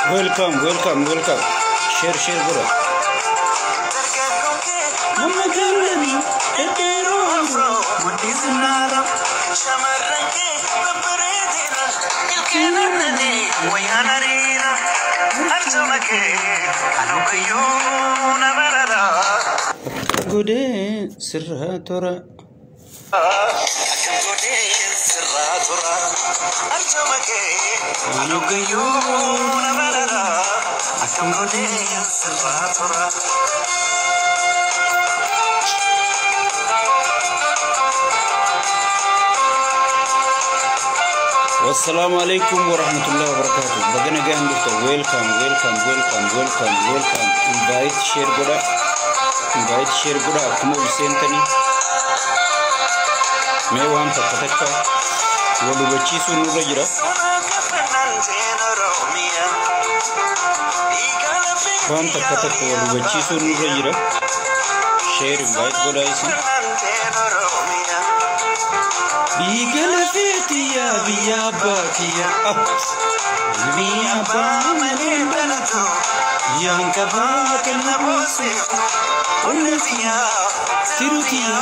Welcome. Share, bro. Mama Karani, Etero, what is another? Shamaranke, Paparedina, you can't Wayanarina, Antomake, Anokayo, Navarada. Good day, Siratora. Good day, Siratora. Antomake, Anokayo, Navarada. Good day, Siratora. Wassalamu alaikum warahmatullahi wabarakatuh. Bagana gan dufta welcome. Invite share goda kuma usentani. Me wan takka wadu bacci sunu rajira. Wan takka wadu bacci sunu rajira. Share invite goda isi. Bigala fetiya biya bakiya biya ba manendalato yanka ba kana bose onetiya tirutiya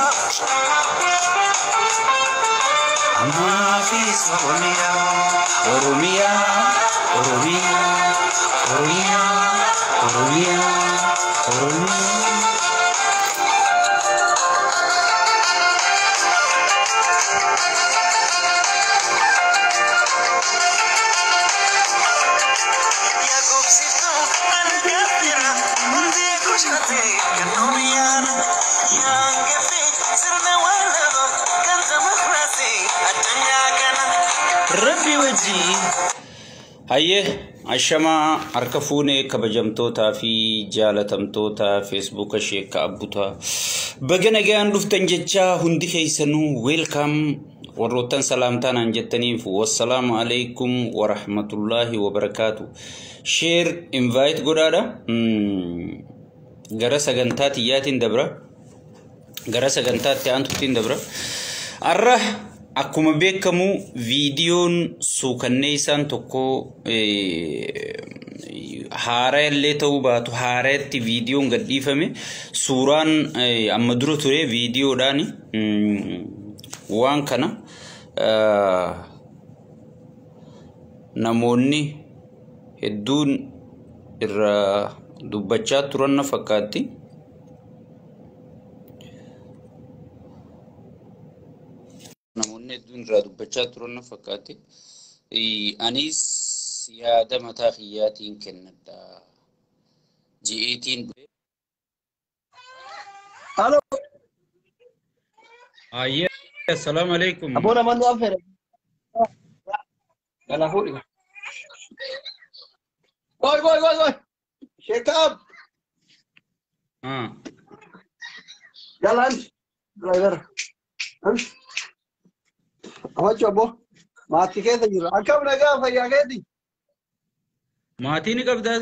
amma fi sonia oromia Rabbi waji haye ashama arkafune kabajamtota fi jalatamtota Facebook sheeka abuta bagana gaan duftan jecha hundi keysanu welcome warrotan salamtan anjettani wassalamu alaikum wa rahmatullahi wa barakatuh share invite godada gara sagantati yatin dabra gara sagantati antutin dabra arrah akkuma beekamu videoon suukanneessan tokko haaraallee ta'uu baatu haareetti videoon gadhiifame suuraan amma dura ture videoodhaan waan kana namoonni hedduun irra dubbachaa turan fakkaatti. Namoonni radu bacha turun fakkaate anis yaada mataa xiyaatiin kennadha G18 Hello ayya assalamu alaikum abona man afere yalla hodi boy shake up yalla driver Awacho bo maati keessa jira akkam nagaa fayyaa keeti maatiin qabdaa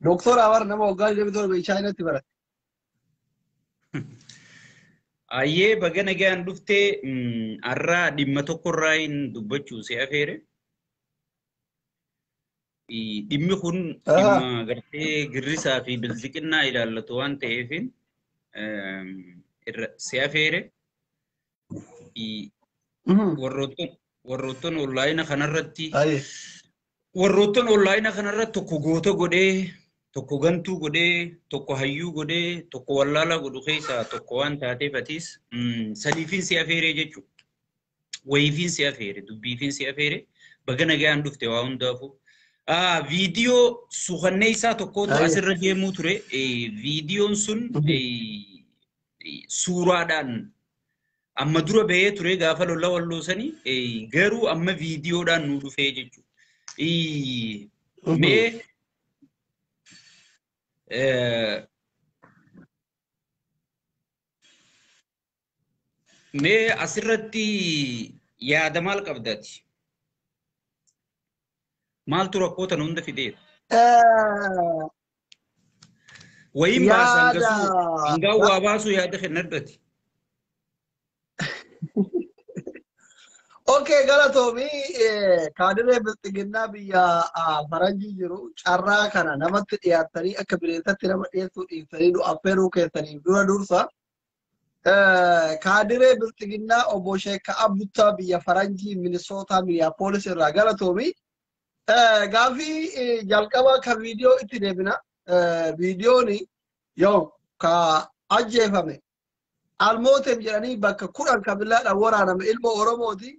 doktor awar nama ogal debi dor be China ti bara Ayyee baga nagaan dhuftee har'aa dhimma tokkorraa hin dubbachuu si afeere. Dhimmi kun dhimma gartee girrisaa fi bilziqinnaa ilaallatu waan ta'eef si afeere. Warroottan onlaayina kanarratti tokko goota godhee, tokko gantuu godhee, tokko hayyuu godhee, tokko wallaalaa godhu keessaa tokko waan taateefis sadiifiin si afeeree jechuudha. Wayiifiin si afeere, dubbiifiin si afeere, baga nagaan dhufte waa hundaafuu. Viidiyoo suuqannee isaa tokkotu asirra deemuu ture. Viidiyoon sun suuraadhaan amma dura bahee ture gaafa lola walloosanii garuu amma viidiyoodhaan nu dhufee jechuudha. Mee asirratti yaada maal qabdaati? Maaltu rakkoo tan hunda fideera? Wayiin baasan gasuu hangaa waa baasuu yaada kennadhati. Okay, galatoomii kaadiree bilxiginnaa biyya faranjii jiru carraa kana namatti dhiyaatanii akka bineensatti nama dhiyeessuu dhiisanii nu affeeruu keessaniif dura dursa kaadiree bilxiginnaa obbo Sheekka Abduttaa biyya faranjii Minisootaa Miniyaapolis irraa galatoomii gaafii jalqabaa ka viidiyoo itti deebina viidiyooni yoo ka ajjeefame almooteef jedhanii bakka 10 kabilaadhaan waraaname ilma Oromooti.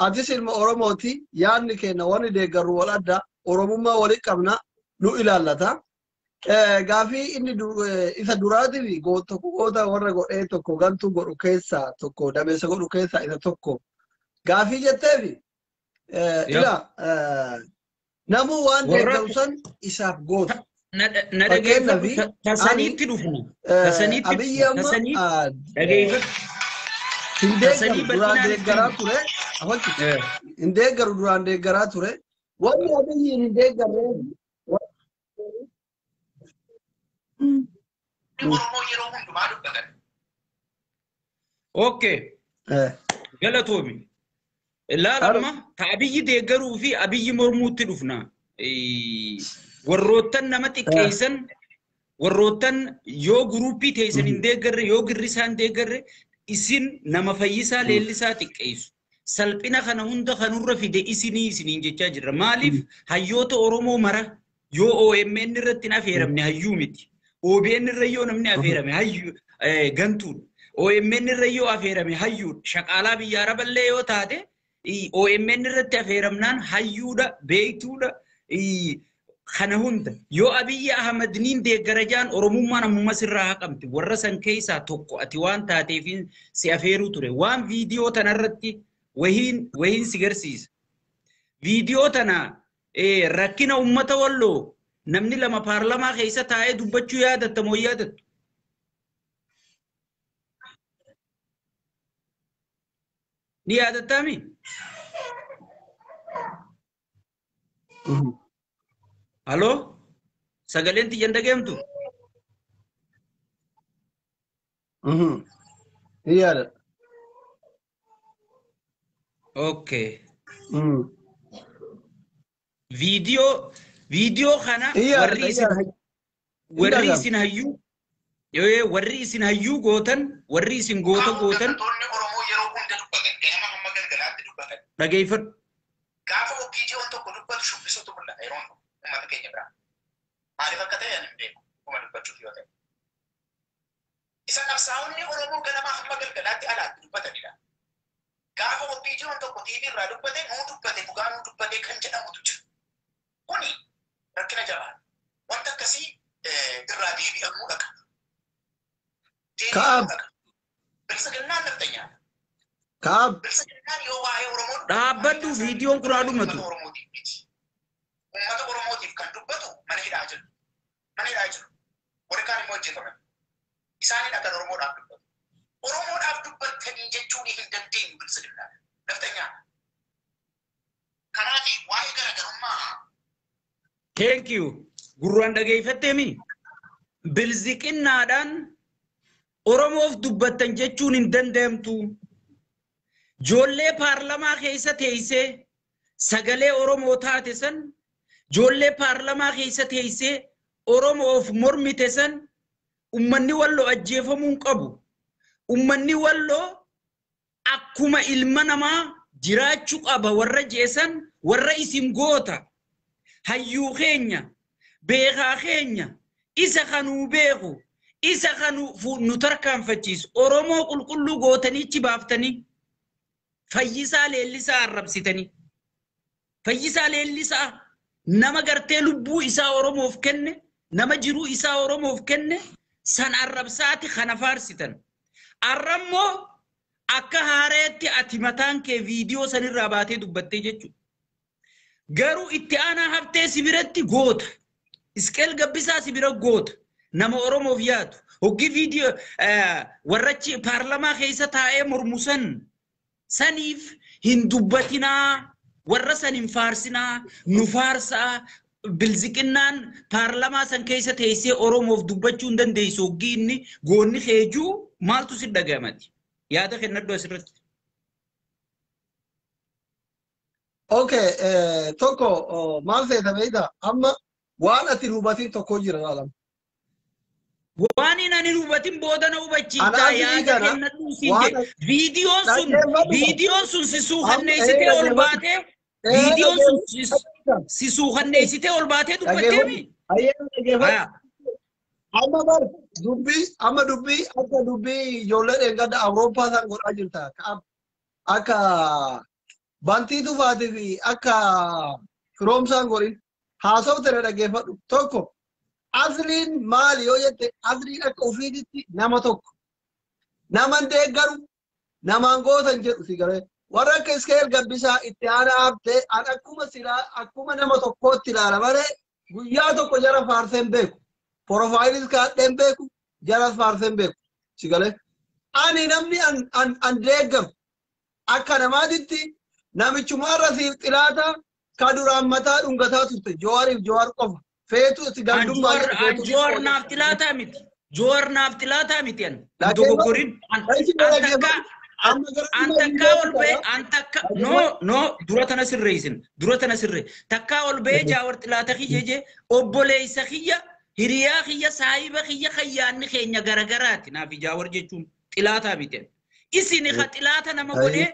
Atis ilma Oromooti yaadni kenna wani deeggarru wal adda Oromummaa wali qabna nu ilaallata. Gaafii inni isa duraatiif goota warra godhee tokko gantuu godhu keessaa tokko dameessa godhu keessaa isa tokko gaafii jetteefi namuu waan deeggaru san isaaf gootu. Na dhageeffatu tasaniitti dhufna. Abiyyi amma duraan deeggaraa ture. Hin deeggaru duraan deeggaraa ture. Wanni abiyyiin hin deeggarree Okay. Galatoomi. Ilaalama ta abiyyi deeggaruu fi abiyyi mormuutti dhufna. Warroottan nama xiqqeessan warroottan yoo guruupii teessan hin deeggarre yoo girrisaan deeggarre isin nama fayyisaa leellisaa xiqqeessu. Salphina kana hunda kanurra fide isiniin jechaa jirra. Maaliif hayyoota Oromoo mara yoo OMN irratti hin affeeramne hayyuu miti. OBN irra yoo namni affeerame hayyuu gantuudha. OMN irra yoo affeerame hayyuudha. Shaqaalaa biyya Araballee yoo taate OMN irratti affeeramnaan hayyuudha, beektuudha. Kana hunda yoo Abiyyi Ahmadniin deeggarajaan Oromummaan ammuma sirraa haqamti. Warra san keessaa tokko ati waan taateef si affeeruu ture. Waan viidiyoo tanarratti wahiin si garsiisa. Viidiyoo tana rakkina uummata Walloo namni lama paarlamaa keessa taa'ee dubbachuu yaadatta moo yaadattu? Ni yaadattami? Halo? Sagaleen tiyyan dhageemtu? Ni yaada. Okay. Video kana warri isin hayyuu gootan warri isin goota gootan dhageeffadhu. Gaafa opiidiyoon tokko dubbatu shubbisatu mul'ata yeroo uummata keenya biraa. Maaliif akka ta'e ani hin beeku kuma dubbachuuf yoo ta'e. Isa qabsaa'onni Oromoo ganamaa hamma galgalaatti alaatti dubbatanidha. Gaafa opiidiyoon tokko TV irraa dubbate nuu dubbate dhugaa nuu dubbate kan jedhamutu jira. Kuni rakkina jabaa. Wanta akkasii irraa deebi'amuu dhaqa. Kaab. Bilisiginnaan naftanyaa. Kaab. Bilisiginnaan yoo waa'ee Oromoo dhaabbadhu viidiyoon kun haadhumatu. Uummata Oromootiif kan dubbatu mana hidhaa jiru. Mana hidhaa jiru. Warri kaan immoo hojjetaman. Isaaniin akka Oromoodhaaf dubbatu. Oromoodhaaf dubbattanii jechuun hin dandeenyu bilisiginnaan. Naftanyaa. Kanaaf waa'ee garaagarummaa. Thank you. Gurraan dhageeffatteemi. Bilisiginnaadhaan Oromoof dubbattan jechuun hin danda'amtu. Joollee paarlamaa keessa teessee sagalee Oromoo taate san joollee paarlamaa keessa teessee Oromoof mormite san ummanni Walloo ajjeefamuun qabu. Ummanni Walloo akkuma ilma namaa jiraachuu qaba warra jeesan warra isin goota. Hayyuu keenya beekaa keenya isa kanuu beeku isa kanuu nu tarkaanfachiisu Oromoo qulqulluu gootaniichi baaftanii Fayyisaa Leellisaa arrabsitanii. Fayyisaa Leellisaa nama gartee lubbuu isaa Oromoof kenne nama jiruu isaa Oromoof kenne san arrabsaati kana faarsitan. Arrammoo akka haareetti ati mataan kee viidiyoo sanirraa baatee dubbattee jechuudha. Garuu itti aanaa haftee sibiratti goota. Iskeel Gabbisaa sibira goota. Nama Oromoof yaadu. Hoggi viidiyoo warrachi paarlamaa keessa taa'ee mormusan saniif hin dubbatinaa warra san hin faarsinaa nu faarsaa bilziqinnaan paarlamaa san keessa teessee Oromoof dubbachuu hin dandeessu hoggi inni goonni heejuu maaltu si dhagahamati. Yaada kennadhu asirratti. Okay, tokko maal feeta beektaa amma waan ati hubatiin tokko jira laalam. Waan inni hubatiin booda na hubachiisa yaada kennadhu siin viidiyoon sun si suukanneessitee ol baatee viidiyoon sun si suukanneessitee ol baatee dubbatteemi. Amma dubbii akka dubbii ijoollee dheengada Awurooppaa isaan godhaa jirta. Akka bantii tufaatii fi akka firoomsaan godhin haasawte na dhaggeeffadhu. Tokko asliin maali yoo jette asliin akka ofiititti nama tokko. Naman deeggaru namaan gootan jedhu si galee. Warra akka Iskeel Gabbisaa itti aanaa haftee an akkuma nama tokkootti ilaala malee guyyaa tokko jara faarseen beeku. Profiilis kaadheen beeku jaras faarseen beeku si galee. Ani namni an deeggaru akka namaatitti namichumarra siif xilaata ka duraan mataa dhungataa turte Jowaariif Jowaar qofa. Feetu itti gandummaa Jowaar naaf xilaataa miti. Jowaar naaf xilaataa miti an. Dogoggorin antakka ol ba'e antakka no dura tana sirreessin dura tana sirree takka ol ba'e Jawaar xilaata kiyya je obboleessa kiyya hiriyaa kiyya saahiba kiyya khayyaanni keenya garagaraati naaf Jawaar jechuun xilaataa miti. Isin ka xilaata nama godhee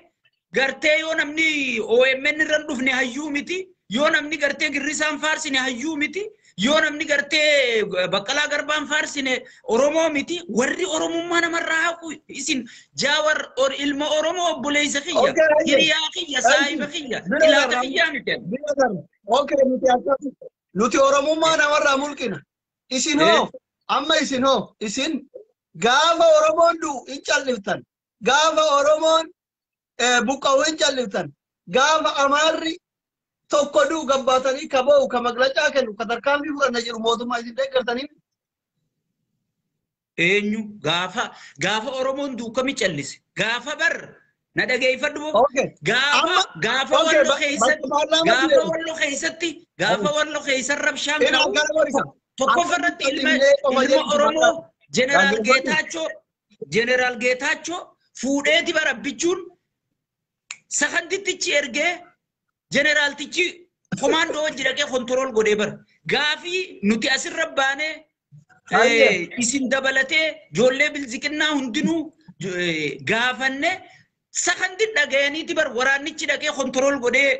gartee yoo namni OMN irraan dhufne hayyuu miti yoo namni gartee girrisaan faarsine hayyuu miti yoo namni gartee Baqqalaa Garbaan faarsine Oromoo miti warri Oromummaa namarraa haqu isin Jawaar ilma Oromoo obboleessa kiyya hiriyaa kiyya saahiba kiyya xilaata kiyyaa miti. Okay, nuti Oromummaa namarraa mulqina. Isin hoo amma isin hoo isin gaafa Oromoon du'u hin calliftan gaafa Oromoon buqqa'u hin calliftan gaafa Amaarri tokko du'u gabbaatanii ka ba'u ka maglacaa kennu ka tarkaanfii fudhanna jedhu mootummaa isin deeggartanii. Eenyu gaafa Oromoon du'u kami callise gaafa bar na dhageeffadhu gaafa Walloo keessatti rabshaan ta'u tokko farratti ilma Oromoo Jeneraal Geetaachoo fuudheeti barabbichuun sakandittichi ergee Generaaltichi komaandoo wajji dhaqee kontirool godhee bara. Gaafii nuti asirra baanee isin dabalatee ijoollee bilziqinnaa hundinuu gaafanne sakandi dhagayaniiti bara waraannichi dhaqee kontirool godhee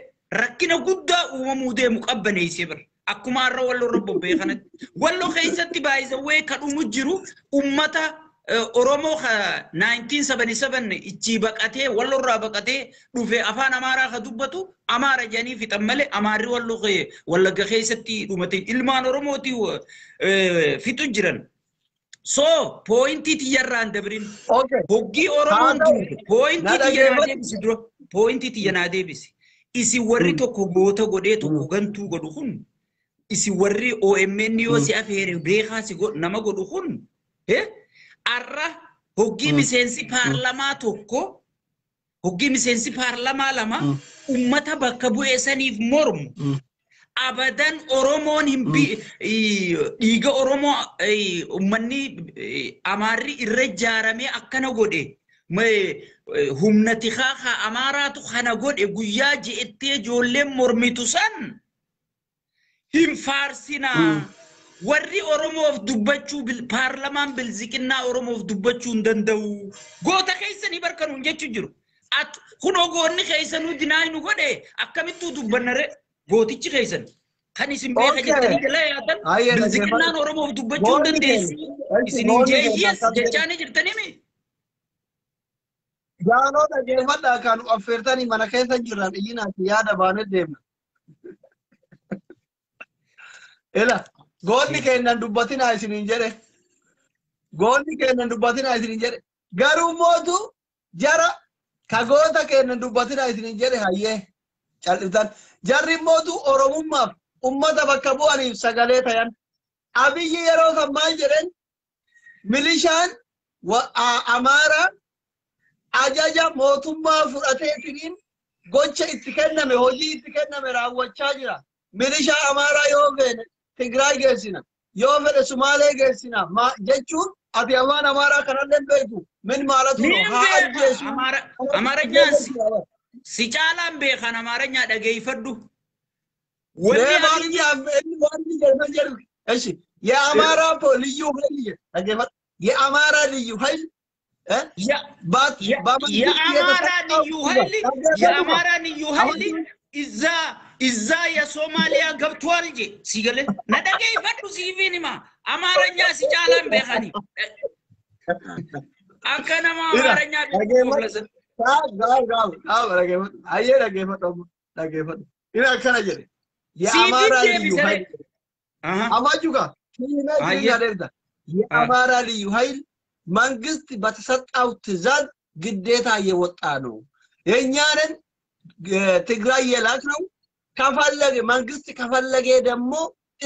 rakkina guddaa uumamuu deemu qabbaneessee bara. Akkuma har'a Walloo irra bobba'ee kanatti. Walloo keessatti baay'isawwee kadhumu jiru ummata Oromoo 1977 ichi baqatee Walloo irraa baqatee dhufe afaan Amaaraa ka dubbatu Amaara jedhanii fixan malee Amaarri Walloo Wallagga keessatti dhumate ilmaan Oromooti fixu jiran. So pointii tiyyarraan dabrin hoggii Oromoon duute pointii tiyyanaa deebisi dura pointii tiyyanaa deebisi. Isin warri tokko goota godhee tokko gantuu godhu kun isin warri OMN yoo si afeere beekaa si nama godhu kun arra hoggii miseensi paarlamaa tokko hoggii miseensi paarlamaa lama ummata bakka bu'ee saniif mormu abadan Oromoon hin dhiiga Oromoo ummanni Amaarri irra ijaaramee akkana godhe humna tikaa Amaaraatu kana godhe guyyaa je'ettee ijoolleen mormitu san hin faarsinaa warri Oromoof dubbachuu paarlamaan bilziqinnaa Oromoof dubbachuu hin danda'u goota keessanii barkanuun jechuu jiru kunoo goonni keessanuu dinaayu godhe akkamittuu dubbannare gootichi keessan kan isin beeka jettanii jala yaatan bilziqinnaan Oromoof dubbachuu hin dandeessu isin jeeyyes jechaanii jirtanii mi Jaanota deemadhaa kan affeertanii mana keessa jiran iyyinaati yaada baanee deemna. Ela goonni kennan dubbatinaa isiniin jedhe. Goonni kennan dubbatinaa isiniin jedhe. Garuu mootu jara kagoota kennan dubbatinaa isiniin jedhe hayyee cal'iftan. Jarri mootu Oromummaaf ummata bakka bu'aniif sagalee tayan. Abiyyi yeroo kan maal jedhen milishaan Amaaraa ajaja mootummaa fudhateetiniin gocha itti kenname hojii itti kenname raawwachaa jira. Milishaa Amaaraa yoo feene Tigraay geessina yoo fedhe Sumaalee geessina jechuun ati afaan Amaaraa kanallee beektu min maalatu haa ajjeesu. Amaaranyaan si caalaan beekan Amaaranya dhageeffadhu. የአማራ ልዩ ኃይል ተገፈት የአማራ ልዩ ኃይል የአማራ ልዩ ኃይል እዛ የሶማሊያ ገብቷል እንጂ ሲገለ ነደገ ይፈዱ ሲቪንማ አማርኛ ሲጫላም በኻኒ አከነማ አማርኛ ቢቆለሰ የአማራ ልዩ ኃይል አማጁጋ የአማራ ልዩ ኃይል መንግስት በተሰጣው ትዕዛዝ ግዴታ እየወጣ ነው የኛንን ትግራይ የላክ ነው ከፈለገ መንግስት ከፈለገ ደግሞ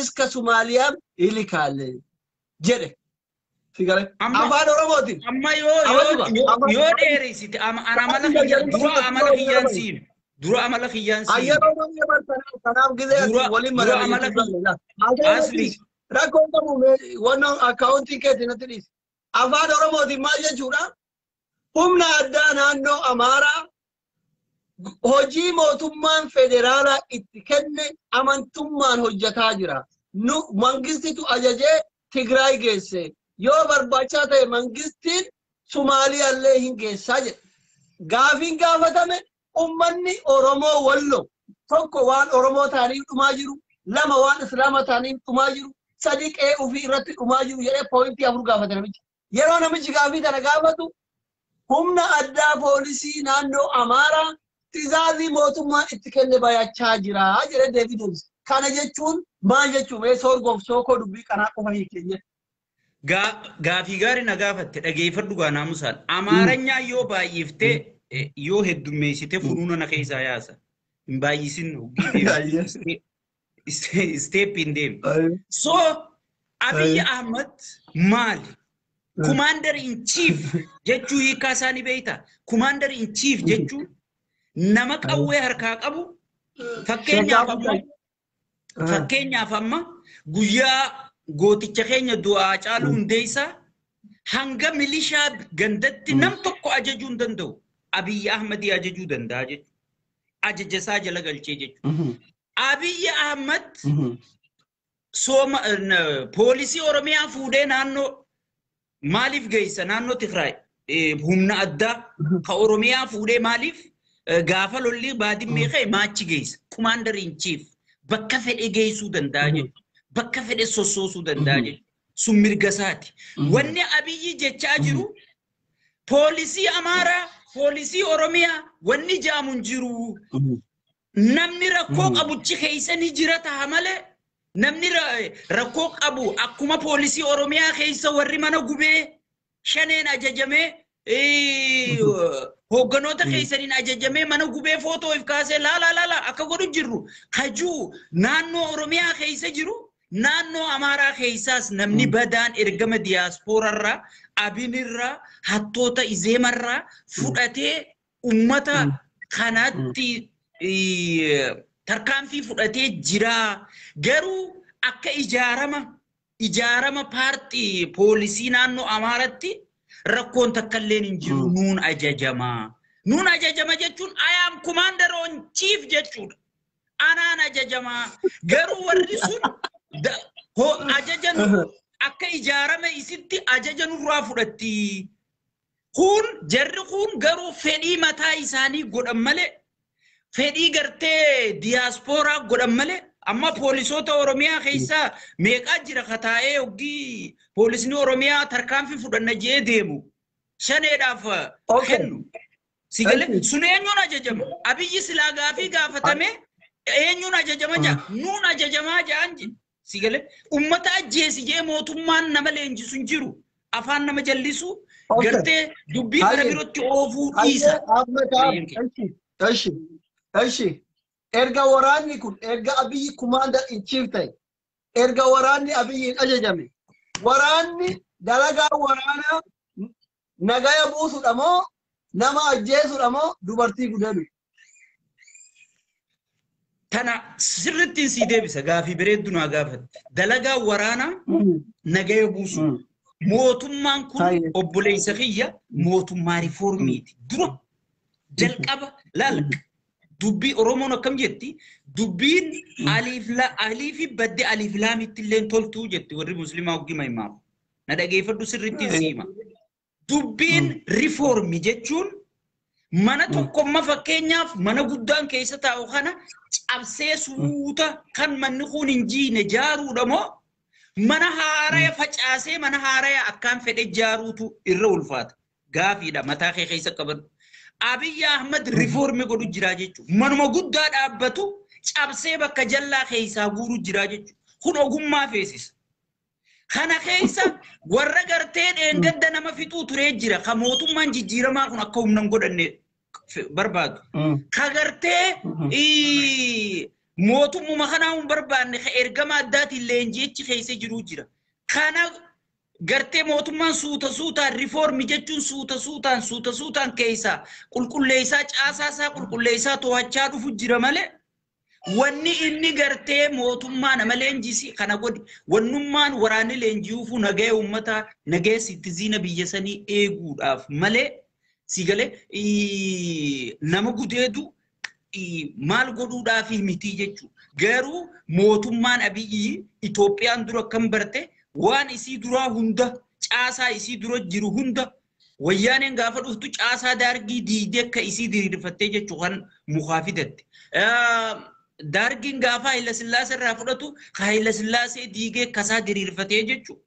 እስከ ሶማሊያም ይልካል ጀደ ሲጋለ አፋን ኦሮሞቲ አማዮ ዴሪሲቲ አማላ ኺያንሲን ዱራ አማላ ኺያንሲን አየሮ ነው የመርተና ሰላም ጊዜ ወሊ መረላ አስሊ rakontamu wono accounting ke dinatris afaan oromoti maal jechuudha humna addaa naannoo amaaraa hojii mootummaan federaalaa itti kenne amantummaan hojjetaa jira nu mangistitu ajajee Tigraay geesse yoo barbaachisaa ta'e mangistiin Sumaaliyaallee hin geessaa jedhe gaafiin gaafatame ummanni Oromoo wallo tokko waan Oromoo ta'anii dhumaa jiru lama waan Islaama ta'anii dhumaa jiru sadiq ufi irratti dhumaa jiru jedhee poointii afur gaafate namichi yeroo namichi gaafii kana gaafatu humna addaa poolisii naannoo Amaaraa tizaazii mootummaan itti kenne bayachaa jira jedhee deebii deebise kana jechuun maal jechuun mee soorgoof sookoo dubbii kanaa qofa hiikeenye gaafii gaarii na gaafatte dhageeffadhu gaa naamusaan Amaaranyaa yoo baay'iftee yoo heddummeessite furuuna na keessaa yaasa hin baay'isin hoggii step in them. So Abiy Ahmed Mali, Commander in Chief, jechu hikasani beita. Commander in Chief jechu nama qawwee harkaa qabu fakkeenyaaf amma guyyaa gooticha keenya du'aa caaluu hundeessaa hanga milishaa gandatti nam tokko ajajuu hin danda'u. Abiy Ahmed ajajuu danda'a jechu. Ajajasaa jala galchee jechu. Abiy Ahmed polisi Oromiyaa fuudhee naannoo maaliif geessa naannoo Tigraay humna addaa ka Oromiyaa fuudhee maaliif gaafa lolli baadimmee ka'e maachi geessa Commander in Chief bakka fedhe geessuu danda'a jechuudha bakka fedhe sossoosuu danda'a jechuudha sun mirga isaati wanni Abiyyi jechaa jiru polisii Amaaraa polisii Oromiyaa wanni jaamun jiru namni rakkoo qabuchi keessanii jira ta'a malee namni rakkoo qabu akkuma poolisii Oromiyaa keessa warri mana gubee shaneen ajajamee hogganoota keessaniin ajajamee mana gubee footoo if kaasee laala akka godhu jirru kajuu naannoo Oromiyaa keessa jiru naannoo Amaaraa keessaas namni badaan ergama diyaaspoorarraa abinirraa hattoota izeemarraa fudhatee ummata kanatti tarkaanfii fudhatee jira. Garuu akka ijaarama paartii poolisii naannoo Amaaratti rakkoon takka illee hin jiru nuun ajajama. Nuun ajajama jechuun I am commander on chief jechuudha. Anaan ajajama. Garuu warri sun ajajan akka ijaarama isitti ajaja nurraa fudhatti. Jarri kun garuu fedhii mataa isaanii godhan malee fedhii gartee diiyaaspooraa godhan malee amma poolisoota Oromiyaa keessaa meeqaa jira kataa'ee hoggii poolisni Oromiyaa tarkaanfii fudhanna jee deemu shaneedhaaf kennu. Sigale sun eenyuun ajajama? Abiyyi silaa gaafii gaafatame eenyuun ajajama jaa? Nuun ajajamaa jaan je. Sigale ummata ajjeesi jee mootummaan nama leenjisu hin jiru. Afaan nama jallisu gartee dubbii kana birootti oofuu dhiisa. Eshi. Erga waraanni kun erga Abiyyi commander in chief ta'e erga waraanni Abiyyiin ajajame waraanni dalagaa waraanaa nagaya buusuudha moo nama ajjeesuudha moo dubartii gudeedu? Tana sirrittiin sii deebisa gaafii bareeddu naa gaafatte. Dalagaa waraanaa nagaya buusu. Mootummaan kun obboleessa kiyya mootummaa riiformiiti. Dura jalqaba laalqa. Dubbii Oromoon akkam jetti? Dubbiin aliifi badde aliif laamitti illee toltuu jetti warri musliimaa hoggima himaaf. Na dhageeffadhu sirrittiin siima. Dubbiin riiformii jechuun mana tokkomma fakkeenyaaf mana guddaan keessa taa'u kana cabsee suuta kan manni kun hin jiine jaaruudha moo mana haaraya facaasee mana haaraya akkaan fedhe jaaruutu irra ulfaata. Gaafiidha mataa kee keessa qabadhu. Abiyyi Ahmad riiformii godhu jira jechuudha. Manuma guddaa dhaabbatu cabsee bakka jallaa keessaa guuru jira jechuudha. Kun ogummaa feesisa. Kana keessa warra gartee dheengadda nama fixuu turee jira. Ka mootummaan jijjiiramaa kun akka humna hin godhanne barbaadu. Ka gartee mootummaa kanaa hin barbaanne ka ergama addaatiin leenjiichi keessa jiru jira. Kana gartee mootummaan suutaan riiformii jechuun suutaan keessa qulqulleessaa caasaasaa qulqulleessaa to'achaa dhufu jira malee wanni inni gartee mootummaa nama leenjisi kana godhi wannummaan waraanni leenji'uufu nagaya uummataa nagaya sitiziina biyya sanii eeguudhaaf malee sigalee nama gudeedu maal godhuudhaaf miti jechuudha. Garuu mootummaan Abiyyi Itoophiyaan dura kan barte waan isii duraa hunda caasaa isii dura jiru hunda wayyaaneen gaafa dhuftu caasaa daargii diidee akka isii diriirfattee jechuu kan mukaa fidatte. Daargiin gaafa Haayila Sillaasee irraa fudhatu Haayila Sillaasee diigee kasaa diriirfatee jechuu.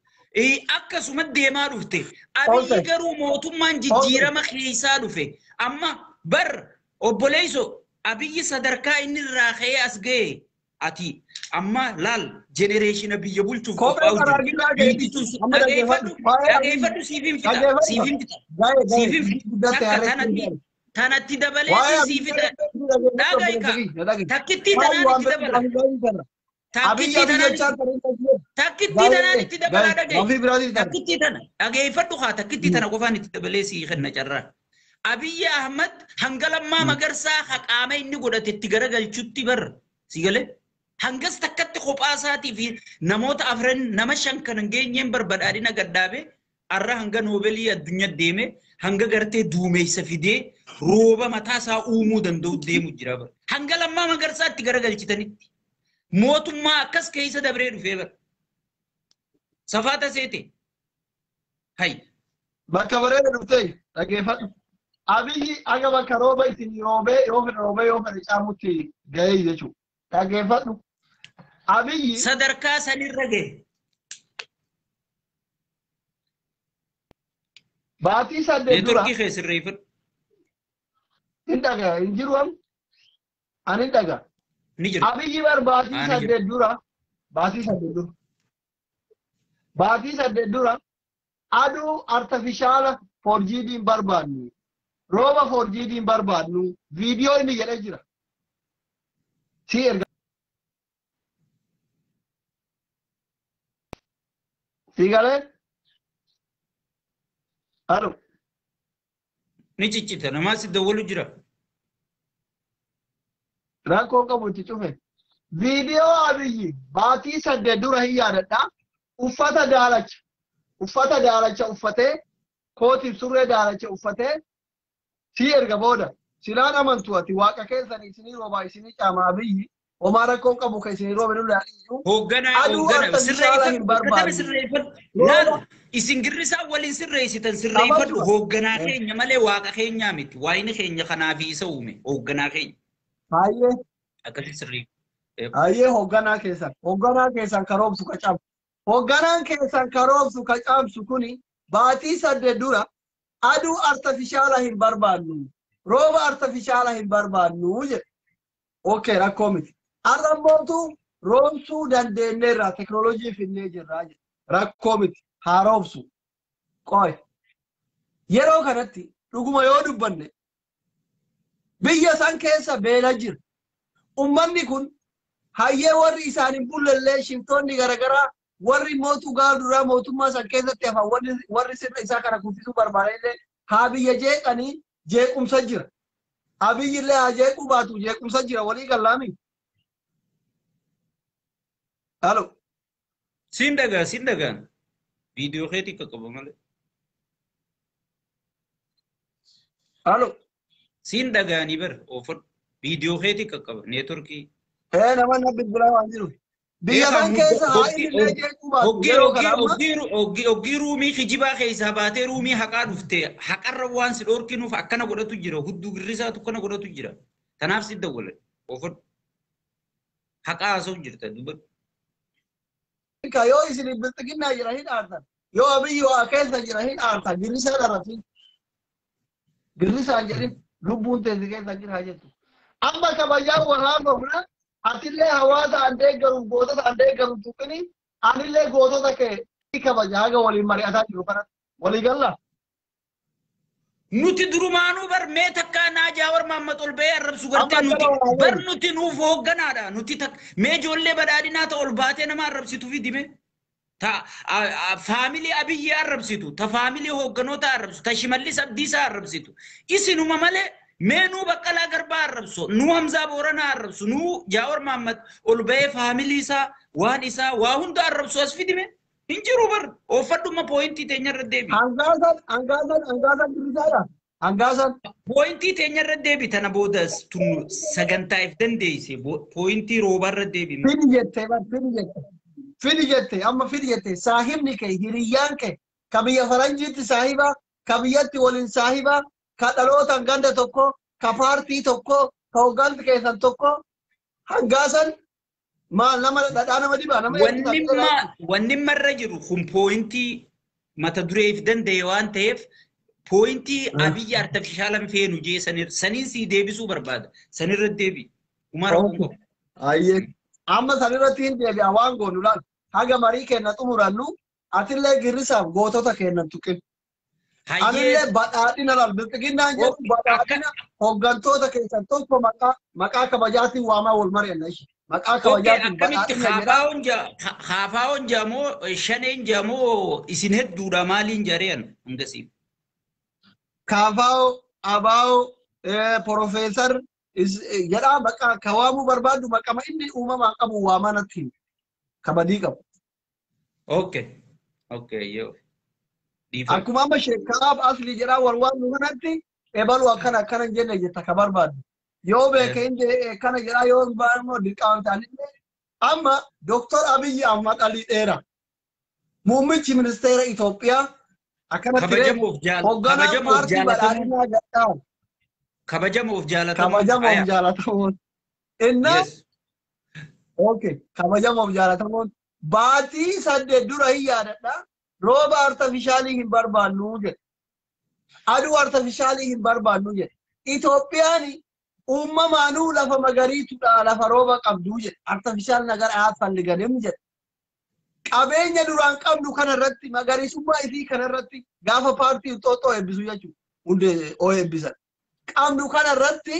Akkasuma deemaa dhufte. Abiyyi garuu mootummaan jijjiirama keessaa dhufe. Amma bar obboleeyso Abiyyi sadarkaa inni irraa ka'ee as ga'e. Ati amma laal generation biyya bulchuuf qophaa'u dhageeffadhu siifin fixa tanatti dabalee siif fixa takkitti tanaan itti dabalaa takkitti tana dhageeffadhu haa takkitti tana qofaan itti dabalee sii kenna carraa. Abiyyi Ahmad hanga lammaa magarsaa haqaama inni godhate itti garagalchutti barra si galee. Hangas takkatti kophaa isaatii fi namoota afran nama shan kan hin geenyeen barbadaadhina gaddaabe arra hanga noobelii addunyaa deeme hanga gartee duumeysa fidee rooba mataa isaa uumuu danda'u deemu jira bara. Hanga lammaa magarsaatti garagalchitanitti mootummaa akkas keessa dabree dhufee bara. Safaata seete. Hay. Bakka bareeda dhuftee dhageeffadhu. Abiyyi aga bakka rooba isin roobee yoo fedhe caamutti ga'ee jechuudha. Dhageeffadhu. Abiyyi sadarkaa sanirra gahe. Baatii saddeet dura. Neetworkii keessirreeffadhu. Hin dhagaa hin jiru am? Ani hin dhagaa. Ni jiru. Abiyyi bar baatii saddeet dura. Baatii saddeet dura. Aduu artifishaala forjiidiin barbaadnu. Rooba forjiidiin barbaadnu. Viidiyoo inni jedhee jira. Si erga. Sigale? Alo. Ni ciccita namaa si dawwalu jira. rakkoo qabu itti cufe. Viidiyoo Abiyyi baatii 8 dura hin yaadadha. Uffata daalacha uffatee kootiif surree daalacha uffatee si erga booda silaan amantu ati waaqa keessan isinii roobaa isinii caama Abiyyi homaa rakkoo qabu ka isinii roobe nulla hoggana sirreeffadhu isin girrisaa waliin sirreessitan sirreeffadhu hoogganaa keenya malee waaqa keenyaa miti waayini keenya kanaaf isa uume hoogganaa keenya baay'ee akkasii sirreeffa. Aye hoggana keessan karoomsu kacaamsu. Hogganaan keessan karoomsu kacaamsu kuni baatii 8 dura aduu artifishaala hin barbaannu. Rooba artifishaala hin barbaannu jedhe. Okay, rakkoo miti. Arrammootu roomsuu dandeenyeerra teknooloojii finnee jirraa jedhe. Rakkoo miti. Haa roobsu. Qoy. Yeroo kanatti dhuguma yoo dubbanne biyya san keessa beela jira. Ummanni kun hayyee warri isaanin bullellee shiftoonni garagaraa warri mootu gaaduraa mootummaa san keessatti hafan warri sirna isaa kana kuffisuu barbaadillee haa biyya jeeqanii jeequmsa jira. Abiyyillee haa jeequu baatu jeequmsa jira walii gallaami. Halo. Siin dagaa. Viidiyoo keetii qaqqaba malee. Halo. Siin dagaanii bar oofadhu. Viidiyoo keetii qaqqaba neetworkii. Nama na bilbilaa waan jiru. Biyya kan keessa haa illee jeequu baatu yeroo kana amma. Oggii ruumii kijibaa keessaa baatee ruumii haqaa dhuftee haqarra waan si dhorkinuuf akkana godhatu jira. Hudduu girrisaatu kana godhatu jira. Kanaaf si dawwale oofadhu. Haqaa haasa'u jirta dubbadhu. Yoo isin bilxiginnaa jira hin aartan. Yoo Abiyyi waa keessa jira hin aartan. Girrisaan arrabsin. Girrisaan jedhin lubbuun teessi keessa jira jettu. Amma kabajaa waraabamna atillee hawaasa andee garuuf gootota andee garuuf tuqini anillee gootota kee kabajaa haga waliin mari'ataa jiru kanatti walii galla. Nuti durumaanuu bar mee takkaa naajaa war Maammat ol ba'ee arrabsu gartee nuti bar nuti nuuf hoogganaadha nuti mee ijoollee badhaadhinaa ta'e ol baatee nama arrabsitu fidime ta faamilii Abiyyi arrabsitu ta faamilii hoogganoota arrabsitu ta Shimallis Abdiisaa arrabsitu isinuma malee Menu Baqqalaa Garbaa arrabsu, nu Hamzaa Booranaa arrabsu, nu Jaawar Maammat ol ba'ee faamilii isaa waan isaa waa hunda arrabsu as fidime hin jiru bar oofadhuma pooyintii teenyarra deebi. Hangaasan dirisaadha. Hangaasan. Pooyintii teenyarra deebi tana boodas tunu sagantaa'eef dandeesse pooyintii roobarra deebi. Fidi jette amma fidi jette saahibni kee hiriyyaan kee ka biyya faranjiitti saahiba ka biyyatti waliin saahiba. Ka dhalootaan ganda tokko, ka paartii tokko, ka hoggansi keessan tokko, hangaasan maal nama dhadhaa nama dibaa nama wanni marra jiru kun pooyintii mata dureef danda'e waan ta'eef pooyintii Abiyyi artifishaalan feenu jee saniin sii deebisuu barbaada. Sanirra deebi. Umara Kungo. Ayyee. Amma sanirratti hin deebi'a waan goonu laal. Haga marii kenna xumurannu atillee girrisaaf gootota kennan tuqin. Anillee badhaadhina laal bilxiginnaan jedhu badhaadhina hooggantoota keessan tokko maqaa kabajaatiin waamaa wal mari'anna ishee. Maqaa kabajaatiin badhaadhina jedha. Haafaa'oon jaamoo shaneen jaamoo isin hedduudha maaliin jarean hangasiif. Kaafaa'oo, Abaa'oo, Profeesar jedhaa maqaa ka waamuu barbaadu maqama inni uumamaan qabu waamaa natti himu. Kabadii qabu. Okay, yoo. Akkuma amma sheekaaf asli jedhaa warwaan nu kanatti ebalu akkana jenne jetta ka barbaadu. Yoo beeke inni kana jedhaa yoo immoo dirqaama ta'anillee amma Dr. Abiyyi Ahmad Ali Dheeraa muummichi ministeera Itoophiyaa akkanatti hoogganaa paartii badhaadhinaa gadhaa. Kabajamuuf jaalatamuun. Inna kabajamuuf jaalatamuun baatii 8 dura hin yaadadha. Rooba artifishaalii hin barbaannu jedhe. Aduu artifishaalii hin barbaannu jedhe. Itoophiyaan uumamaanuu lafa magariitudha lafa rooba qabdu jedhe. Artifishaal nagar haa falliganem jedhe. Qabeenya duraan qabdu kanarratti magariisummaa isii kanarratti gaafa paartii Xooxoo eebbisu jechuudha. Hundee oo eebbisan. Qabdu kanarratti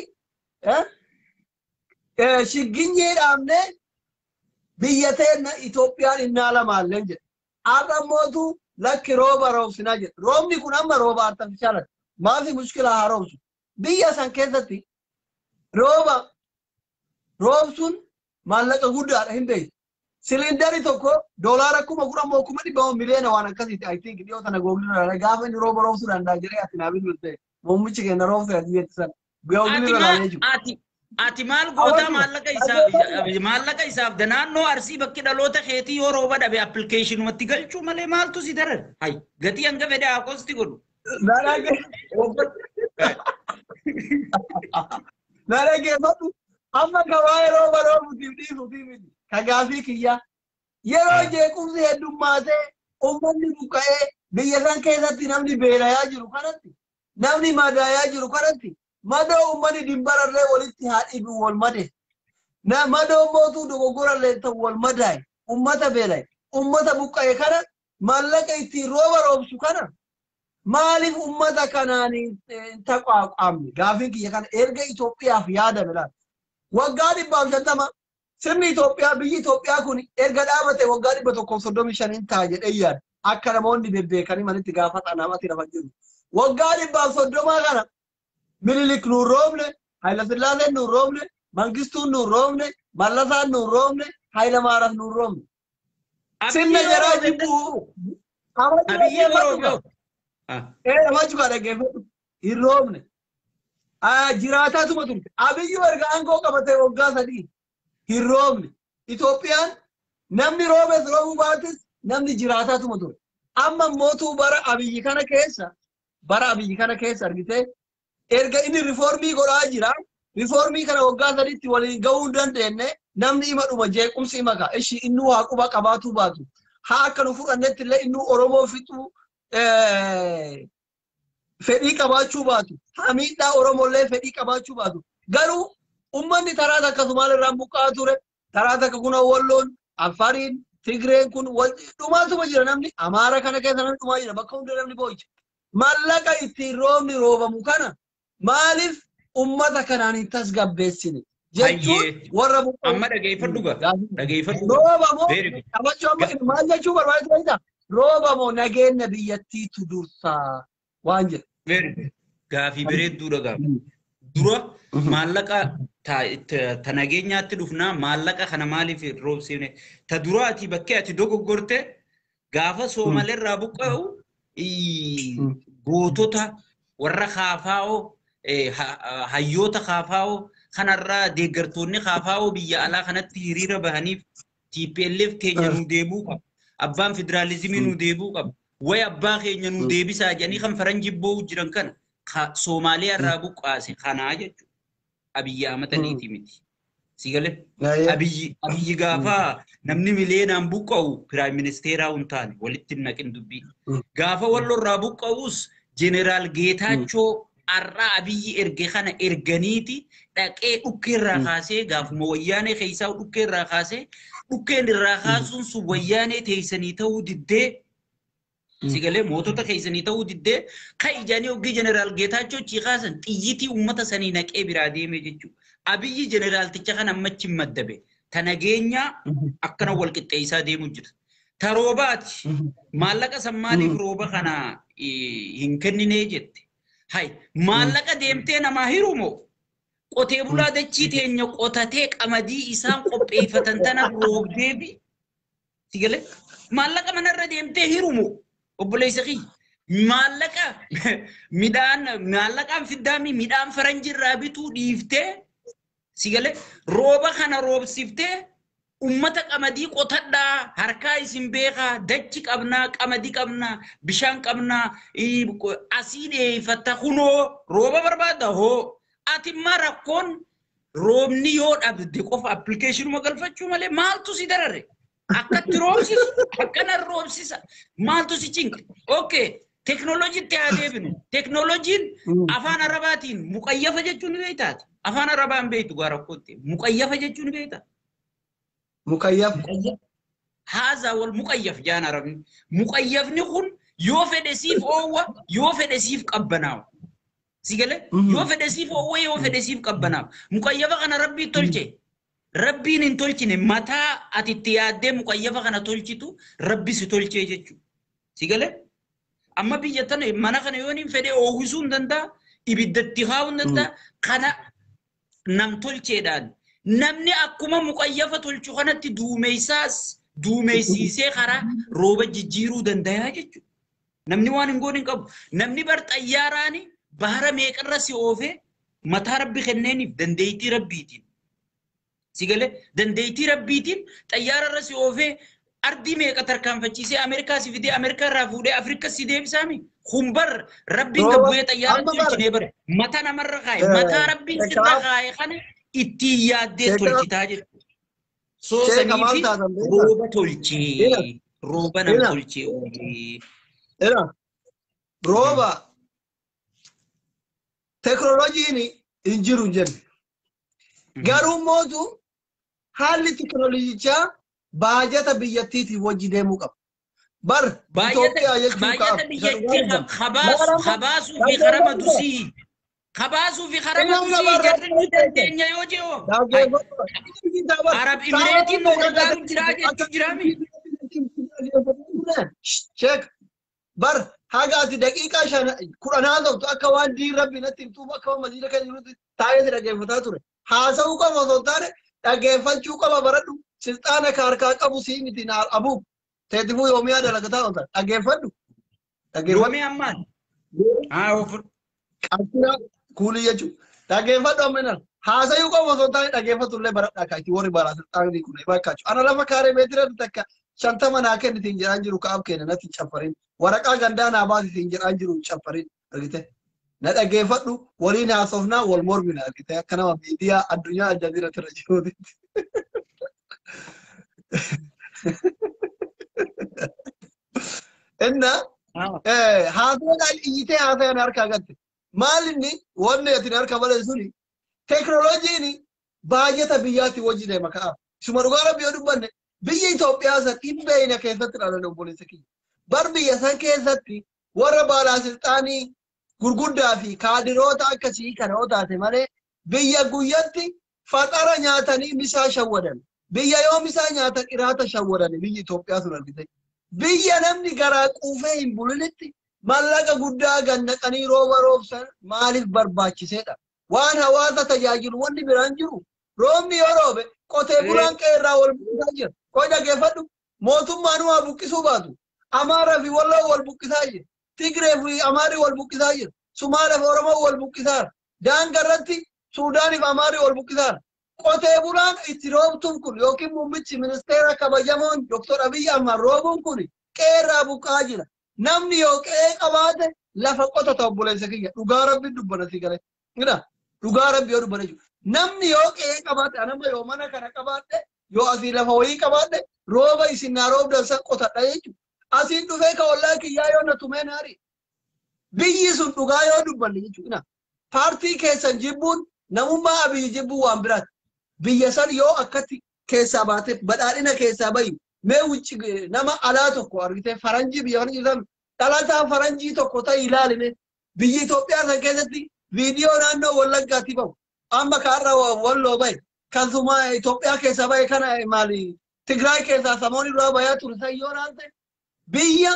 shigginyee dhaabnee biyya teenna Itoophiyaan innaa lamaallee jedhe. Arrammootu lakki rooba roobsinaa jedhe. Roobni kun amma rooba artifishaalati. Maafi mushkila haa roobsu. Biyya san keessatti rooba roobsuun maallaqa guddaadha hin beeku. Silindari tokko doolaara 10,000 miliyoona waan akkasiiti. I think dhiyoo tana googilii gaafa inni rooba roobsuu danda'a jedhee ati naa bilbilte ta'e. Muummichi keenya roobsuu ati jettisan. Googilii ilaalee jiru. Ati maal goota maallaqa isaaf naannoo Arsii bakki dhaloota keetii yoo rooba dhabe appilikeeshinumatti galchuu malee maaltu si daran? Hay gatii hanga fedhe haa kosti godhu. Nara geeffatu amma gabaayee rooba roobuutiif dhiisuutii miti. Ka gaafii kiyyaa yeroo jeequmsi heddummaatee uummanni buqqa'ee biyya san keessatti namni beelayaa jiru kanatti namni madaayaa jiru kanatti madoo uummanni dimbarallee walitti haa dhibu wal made madoo mootuu dogoggorallee ta'u wal madaaye uummata beelaye uummata buqqa'e kana maallaqa ittiin rooba roobsu kana maaliif uummata kanaan taqaaqamne gaafiin kiyya kana erga Itoophiyaaf yaadame laata waggaa 150 sirni Itoophiyaa biyyi Itoophiyaa kun erga dhaabate waggaa 135 ta'a jedhee yaada akka namoonni bebbeekanii manitti gaafatan namatti lafa jiru waggaa 130 kana Minilik nu roobne Haayila Sillaaseen nu roobne Mangistuun nu roobne Mallasaan nu roobne Haayila Maaraf nu roobne sirna jaraa jibbuu amaju ka dhaggeeffatu hin roobne jiraataatuma turte abiyyu erga aangoo qabate waggaa 3 hin roobne Itoophiyaan namni roobes roobuu baatis namni jiraataatuma ture amma mootuu bara abiyyi kana keessa argitee erga inni rifoormii godhaa jira rifoormii kana waggaa 3tti waliin gahuu hin dandeenye namni ima dhuma jeequmsi ima ka ishi innuu haa quba qabaatuu baatu haa akka nu fudhannetti illee innuu Oromoo fixuu fedhii qabaachuu baatu haa miidhaa Oromollee fedhii qabaachuu baatu garuu ummanni taraa takka Sumaalirraan buqqa'aa ture taraa takka kun Walloon Afariin Tigreen kun dhumaatuma jira namni Amaara kana keessa namni dhumaa jira bakka hunda namni boo'icha maallaqa ittiin roobni roobamu kana maaliif ummata kanaan hin tasgabbeessine jechuun warra buqqa'u amma dhageeffadhu roobamoo qabachuu amma maal jechuu barbaadu roobamoo nageenya biyyattiitu dursaa waan jedhu gaafii bareedduudha gaafa dura maallaqa ta nageenyaatti dhufnaa maallaqa kana maaliif roobsine ta duraati bakkee ati dogoggorte gaafa Soomaaleerraa buqqa'u gootota warra kaafaa'oo hayyoota kaafaa'oo kanarraa deeggartoonni kaafaa'oo biyya alaa kanatti hiriira bahaniif TPLF keenya nu deebuu qaba abbaan federaalizimii nu deebuu qaba way abbaa keenya nu deebisaa jedhanii kan faranjii boo'u jiran kana Soomaaliyaarraa buqqaase kanaa jechuudha. Abiyyi Ahmedaniiti miti. Sigale abiyyi gaafa namni mileenaan buqqa'u piraayim ministeeraa hin taane walitti hin naqin dubbii. Gaafa Walloorraa buqqa'us Jeneraal Geetaachoo har'aa abiyyi erge kana erganiiti dhaqee dhukkeerraa kaasee gaafuma wayyaanee keessaa dhukkeerraa kaasee dhukkeen irraa kaasuun sun wayyaanee teessanii ta'uu diddee Sigale mootota keessanii ta'uu diddee kan ijaanii oggii Jeneraal Geetaachoo ciikaasan xiyyitii uummata sanii naqee biraa deeme jechuudha. Abiyyi Jeneraalticha kan ammachi hin maddabe. Ta nageenya akkana wal qixxeessaa deemu jira. Ta roobaati maallaqa sammaaliif rooba kana hin kenninee jette. Hay maallaqa deemtee namaa hirumoo qotee bulaa dachii teenya qotatee qamadii isaan qopheeffatan tana roobdeebi. Sigale maallaqa manarra deemtee hirumoo obboleessa kiyya maallaqa maallaqaan fiddaami midhaan faranjirraa bituu dhiiftee sigale rooba kana roobsiftee ummata qamadii qotadhaa harkaa isin beekaa dachi qabnaa qamadii qabnaa bishaan qabnaa asii dheeffatta kunoo rooba barbaadda hoo ati immoo rakkoon roobni yoo dhabde qofa appilikeeshinuma galfachuu malee maaltu si darare akkatti roobsisu akkana roobsisa maaltu si cinqe okay teknooloojiitti haa deebinu teknooloojiin afaan arabaatiin muqayyafa jechuun ni beektaati afaan arabaan beektu gaa rakkootti muqayyafa jechuun ni beektaa muqayyaf haazaa wal muqayyaf jaan arabni muqayyafni kun yoo fedhe siif oowwa yoo fedhe siif qabbanaawa sigale yoo fedhe siif oowwa yoo fedhe siif qabbanaawa muqayyafa kana rabbii tolche rabbiin hin tolchine mataa ati itti yaaddee muqayyafa kana tolchitu rabbi si tolchee jechuudha. Sigale amma biyya tana mana kana yoo hin fedhe oowwisuu hin danda'a ibiddatti haa'uu hin danda'a kana nam tolcheedhaan namni akkuma muqayyafa tolchu kanatti duumeysiisee karaa rooba jijjiiruu dandayaa jechuudha. Namni waan hin goone hin qabu. Namni bar xayyaaraani bahara meeqarra si oofee mataa rabbi kenneeniif dandeettii rabbiitiin. Sigalee dandeettii rabbiitiin xayyaararra si oofee ardii meeqa tarkaanfachiisee Ameerikaa si fidee Ameerikaa irraa fuudhee Afrikaa si deebisaami. Humbar rabbiin gabbu'ee xayyaara tolchinee bare mataa namarra kaa'e mataa rabbiin sirra kaa'e kana ittiin yaaddee tolchitaa jechuudha. Soo saniifi rooba tolchee rooba nama tolchee oolchee. Era rooba teknooloojiin hin jiru hin jenne. Garuu mootu haalli teknooloojichaa baajata biyyattiitiif wajji deemuu qaba. Bar Itoophiyaa jechuu qaba. Baajata biyyattii kabaasuu fi karama dusii. Kabaasuu fi karama dusii jarri ni dandeenya yoo jiru. Arab Imireetiin nu gargaaru jiraa jechuu jiraami. Sheek bar hagaati daqiiqaa 10 tokko akka waan diin rabbi natti himtuuf akka waan madiina kan jirutti taa'ee dhaggeeffataa ture. Haasa'uu qaba osoo hin taane dhaggeeffachuu qaba baradhu. Silxaana harkaa qabu sii miti naar abuuf. Teetifuu yoomiyaa dalagataa on ta'a. Dhaggeeffadhu. Yoomii ammaan. Qabbina kuulii jechuudha. Dhaggeeffadhu amminaan. Haasa'uu qaba osoo hin taane dhaggeeffatullee baradhaa kaayti warri baraa silxaanii kun bakka jechuudha. Ana lafa kaaree meetira takka 50 naa kennitiin jedhaan jiru kaa'ab keenya natti caffarin. Waraqaa gandaa naa baasitiin jedhaan jiru caffarin argite. Na dhaggeeffadhu waliin haasofnaa wal mormina argite akka nama miidiyaa addunyaa Aljazeera irra jiruuti. Inna haasawaan iyyitee haasawaan harkaa gatte. Maalinni wanni ati harka malee suni teknooloojiin baajata biyyaatti wajji deema ka'a. Suma dhugaa rabbi yoo dubbanne biyya Itoophiyaa san dhibbeena keessatti dhalan obboleessa kiyya. Bar biyya san keessatti warra baalaa silxaanii gurguddaa fi kaadiroota akkasii kana yoo taate malee biyya guyyatti faxara nyaatanii misaa shawwadan. Biyya yoo misaa nyaatan iraata shawwadan biyya Itoophiyaa sun argite. Biyya namni garaa quufee hin bulinitti mallaqa guddaa gannaqanii rooba roobsan maaliif barbaachiseedha? Waan hawaasa tajaajilu wanni biraan jiru. Roobni yoo roobe qotee bulaan qeerraa wal buqqisaa jira. Koo dhaggeeffadhu mootummaan waa buqqisuu baatu. Amaaraa fi Walloo wal buqqisaa jira. Tigree fi Amaarii wal buqqisaa jira. Sumaalee fi Oromoo wal buqqisaa. Daangaa irratti Suudaanii fi Amaarii wal buqqisaa. Qotee bulaan itti roobtuun kun yookiin muummichi ministeera kabajamoon Dr. Abiy Ahmad roobuun kun qeerraa buqqaa jira. Namni yoo qe'ee qabaate lafa qotata obboleessa kiyya. Dhugaa rabbi dubbana si galee. Dhugaa rabbi yoo dubbana jiru. Namni yoo qe'ee qabaate anama yoo mana kana qabaadhe yoo asii lafa wayii qabaadhe rooba isin naa roobdan san qotadha jechuudha. Asiin dhufee ka ollaa kiyyaa yoo na tumee naari. Biyyi sun dhugaa yoo dubbanne jechuudha. Paartii keessan jibbuun namummaa Abiy jibbuu waan biraati. Biyya san yoo akkatti keessaa baate badhaadhina keessaa bayu mee wucci nama alaa tokko argite faranjii biyya kana jirtan dhalataa faranjii tokko ta'e ilaaline biyya Itoophiyaa san keessatti viidiyoo naannoo Wallaggaatti bahu amma kaarra Walloo bahe kan suma Itoophiyaa keessaa bahe kana maali Tigraay keessaa samoonni duraa bayaa ture san yoo laalte biyya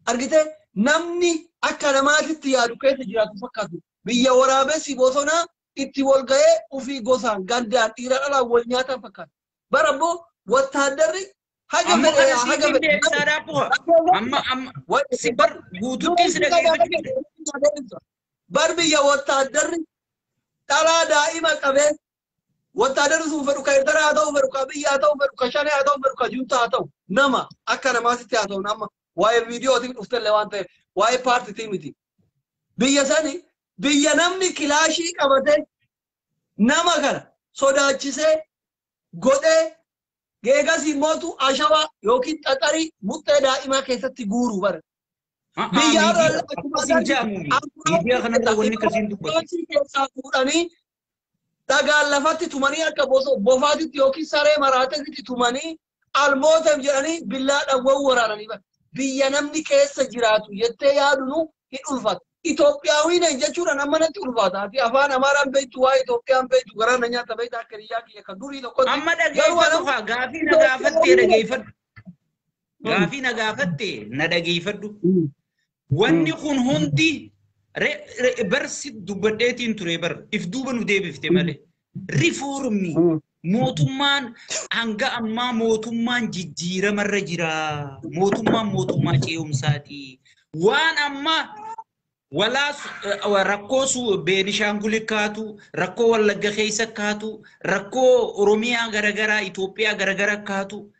argite namni akka namaatitti yaadu keessa jiraatu fakkaatu biyya waraabessi bosonaa itti wal ga'ee ofii gosaan gandaan dhiira dhalaan wal nyaatan fakkaata. Bara immoo wattaaddarri haga fedhe haga fedhe. Si bar guutuutti si dhaggeeffachuu. Bar biyya wattaaddarri dhalaa daa'ima qabee wattaaddarri sun fedhu ka Eertara haa ta'u fedhu ka biyya haa ta'u fedhu ka Shanee haa ta'u fedhu ka Juntaa haa ta'u nama akka namaatitti haa ta'u nama waa'ee viidiyootiin dhuftellee waan ta'eef waa'ee paartiitii miti. Biyya sani biyya namni kilaashii qabate nama kana sodaachisee godhee geegasii mootu ashawaa yookiin xaxarii muxxee daa'imaa keessatti guuruu bara. Biyya keessaa fuudhanii dhagaan lafatti tumanii akka bofaatitti yookiin saree maraatetti tumanii almootem jedhanii billaadhaan waraananii bara. Biyya namni keessa jiraatu jettee yaadunu hin ulfatu. Itoophiyaawwiin jechuudha nama natti ulfaata. Ati afaan Amaaraan beektu waa'ee Itoophiyaan beektu garaa na nyaata beektu akka riyyaa kiyya kan durii tokkotti. Amma dhaggeeffadhu haa gaafii na gaafattee dhaggeeffadhu. Gaafii na gaafattee na dhaggeeffadhu. Wanni kun hundi barsi dubbadheetiin ture bar if duuba nu deebifte malee. Rifoormii mootummaan hanga ammaa mootummaan jijjiiramarra jira. Mootummaa ce'umsaati. Waan amma walaas rakkoo Beenishaangul kaatu, rakkoo Wallagga keessa kaatu, rakkoo Oromiyaa garagaraa, Itoophiyaa garagaraa kaatu,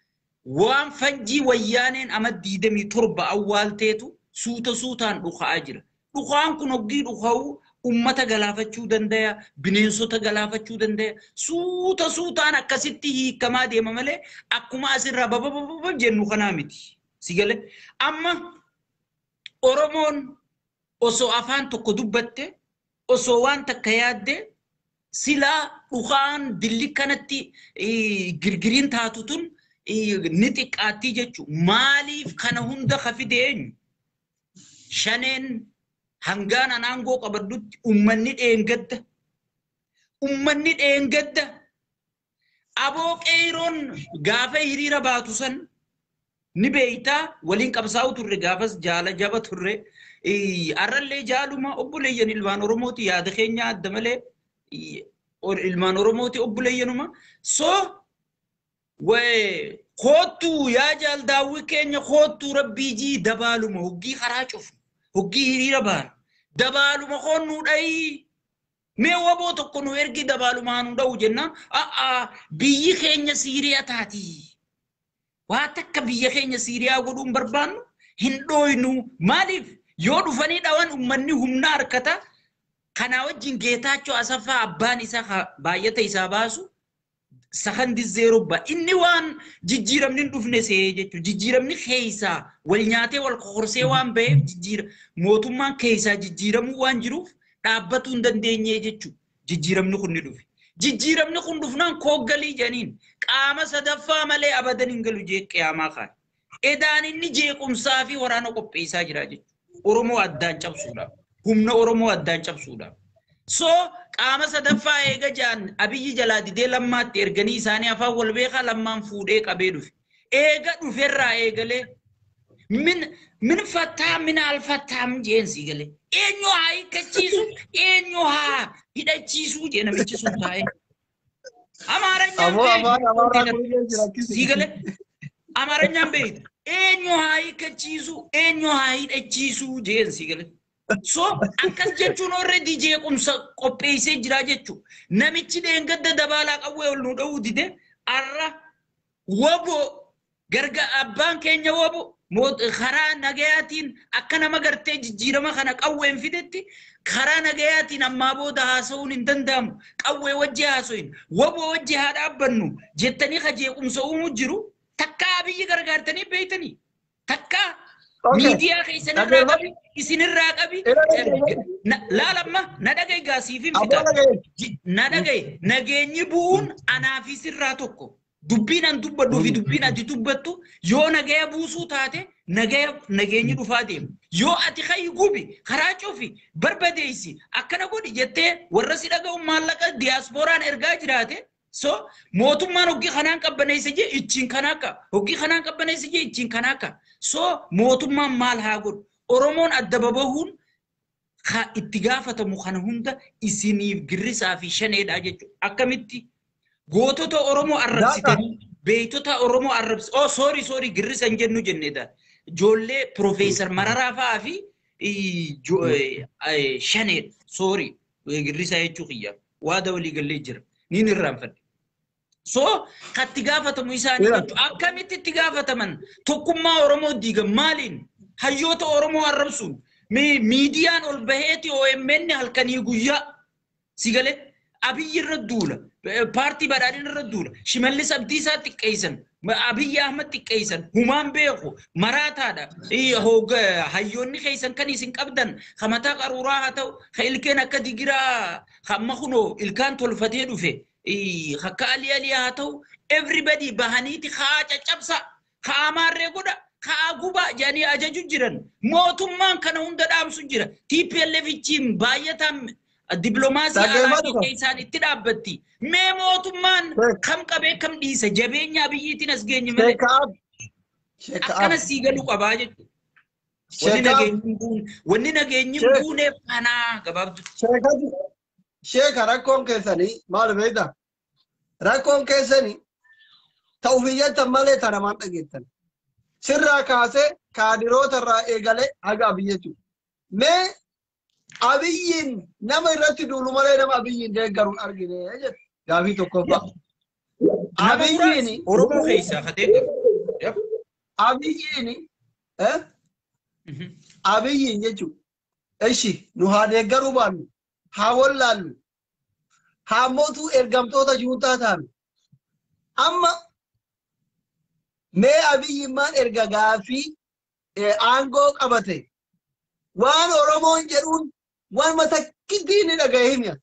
waan fanjii wayyaaneen ama 27 awwaalteetu suutaan dhukaa jira. Dhukaan kun hoggii dhuka'u ummata galaafachuu dandaya, bineensota galaafachuu dandaya. Suutaan akkasitti hiikamaa deema malee akkuma asirraa babababa jennu kanaa miti. Sigale amma Oromoon osoo afaan tokko dubbatte, osoo waan takka yaadde, silaa dhukaan dilli kanatti girgiriin taatu tun ni xiqqaattii jechuudha. Maaliif kana hunda hafide eenyu? Shaneen hangaan anaangoo qabaddutti ummanni dheengadda. Aboo qeeroon gaafa hiriira baatu san ni beeytaa waliin qabsaa'u turre gaafas jaala jaba turre. Arrallee jaaluma obboleeyyan ilmaan Oromooti yaada keenya adda malee ilmaan Oromooti obboleeyyanuma. So kootu yaa jaal daawwi keenya kootu rabbii jii dabaaluma hoggii karaa cufu hoggii hiriira baan dabaaluma koonnuu dhayi mee waboo tokko nu ergi dabaaluma nu dha'u jenna biyyi keenya Siiriyaa taati waa takka biyya keenya Siiriyaa godhuun barbaannu hin dhooynu maaliif yoo dhufanii dhawan ummanni humna harkata kana wajjin Geetaachoo Asaffaa abbaan isaa baay'ata isaa baasu sakandi 0 ba inni waan jijjiiramni dhufne see jechuudha jijjiiramni keeysaa wal nyaatee wal qorsee waan ba'eef mootummaan keeysaa jijjiiramuu waan jiruuf dhaabbatu hin dandeenye jechuudha jijjiiramni kun ni dhufe jijjiiramni kun dhufnaan kooggalii janiin qaama sadaffaa malee abadan hin galu jee qiyaamaa kaan edaan inni jeequmsaa fi waraana qopheessaa jira jechuudha Oromoo addaan cabsuudhaaf humna Oromoo addaan cabsuudhaaf. So qaama sadaffaa eega jaan Abiyyi jalaa didee lammaatti erganii isaanii afaan wal beekaa lammaan fuudhee qabee dhufe. Eega dhuferraa eegalee min fattaa min alfattaa jeensi galee. Eenyu haa hiikachiisu eenyu haa hidhachiisu jee namichi sun taa'ee. Amaaranyaan beeyta. Eenyu haa hiikachiisu eenyu haa hidhachiisu jeensi galee. So akkas jechuun already jeequmsa qopheessee jira jechuudha. Namichi dheengadda dabaalaa qawwee ol nu dha'uu dide arra wabo garga abbaan keenya wabo karaa nagayaatiin akka nama gartee jijjiirama kana qawween fidetti karaa nagayaatiin ammaa booda haasa'uun hin danda'amu. Qawwee wajji haasa'in wabo wajji haa dhaabbannu jettanii ka jeequmsa uumuu jiru takka Abiyyi gargaartanii beeytanii takka miidiyaa keessanirraa qabi isinirraa qabi laalamma na dhagaye gaasiifin fita na dhagaye nageenyi bu'uun anaafi sirraa tokko dubbiin an dubbadhu fi dubbiin ati dubbattu yoo nagaya buusuu taate nageenyi dhufaa deemu yoo ati kayi gubi karaa cufi barbadeessi akkana godhi jettee warra si dhaga'uun maallaqa diyaaspooraan ergaa jiraate. So mootummaan hoggii kanaan qabbaneessa jee ittiin kanaka hoggii kanaan qabbaneessa jee ittiin kanaka so mootummaan maal haa godhu Oromoon adda babahuun itti gaafatamu kana hunda isiniif girrisaa fi shaneedha jechuudha akkamitti gootota Oromoo arrabsitanii beeytota Oromoo sorry girrisa hin jennu jenneedha ijoollee Profeesar Mararaa fa'aa fi shaneedha sorry girrisa jechuu kiyya waada walii gallee jira niin irraanfadhe. So katti gaafatamu isaanii akkamitti itti gaafataman tokkummaa Oromoo diigan maaliin hayyoota Oromoo arrabsuun miidiyaan ol baheeti OMN halkanii guyyaa sigalee Abiyyi irra duula paartii badhaadhina irra duula Shimallis Abdiisaa xiqqeessan Abiyyi Ahmad xiqqeessan humaan beeku maraataadha hayyoonni keessan kan isin qabdan kamataa qaruuraa haa ta'u ka ilkeen akka digiraa hamma kunoo ilkaan tolfatee dhufe Hakka alii haa ta'u everybody bahaniiti haa caccabsa haa maarree godha haa gubaa jedhanii ajaju jiran mootummaan kana hunda dhaamsu jira TPLFiin baay'ataan dipiloomaasii alaa keessaan itti dhaabbatti mee mootummaan kam qabee kam dhiisa jabeenya Abiyyiitiin as geenye malee akkana sii galuu qabaa jechuudha wanni nageenyi buuneef kanaa gabaabdu. Sheekha rakkoon keessanii maal beektaa? Rakkoon keessanii ta'uufiyyatan malee tana maan dhageettan. Sirraa kaasee kaadiroota irraa eegalee haga abiyyeetu. Mee abiyyiin nama irratti duulu malee nama abiyyiin deeggaruun argine jedhu gaafii tokkoffaa. Abiyyiin Oromoo keessaa kateeggaru. Abiyyiin abiyyiin jechuudha. Eshi nu haa deeggaruu baannu haa wallaallu haa mootuu ergamtoota juuntaa taanu. Amma mee abiyyiin maan erga gaafii aangoo qabate waan Oromoon jedhuun waan mata kittiin ni dhaga'e himya.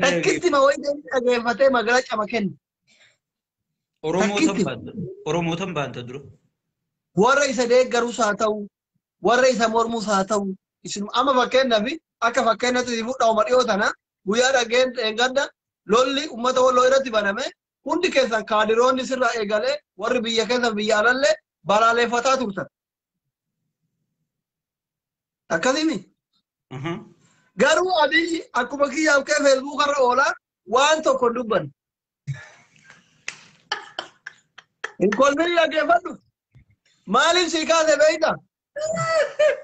Takkitti ma wayii dhageeffatee magaalaa cama kenna. Oromootan baanta dura. Warra isa deeggarus haa ta'u, warra isa mormus haa ta'u, isin amma fakkeenyaaf akka fakkeenyatti itti fudhamu dhiyoo tana guyyaa dhageen eeggadda lolli uummata walloo irratti baname hundi keessan kaadiroonni sirraa eegalee warri biyya keessan biyya alallee balaaleeffataa turtan. Akkasimi. Garuu abiyyi akkuma kiyyaaf kee feesbuuk irra oolaa waan tokko dubban. Hin kolfin dhaggeeffadhu. Maaliif si kaase beeyta?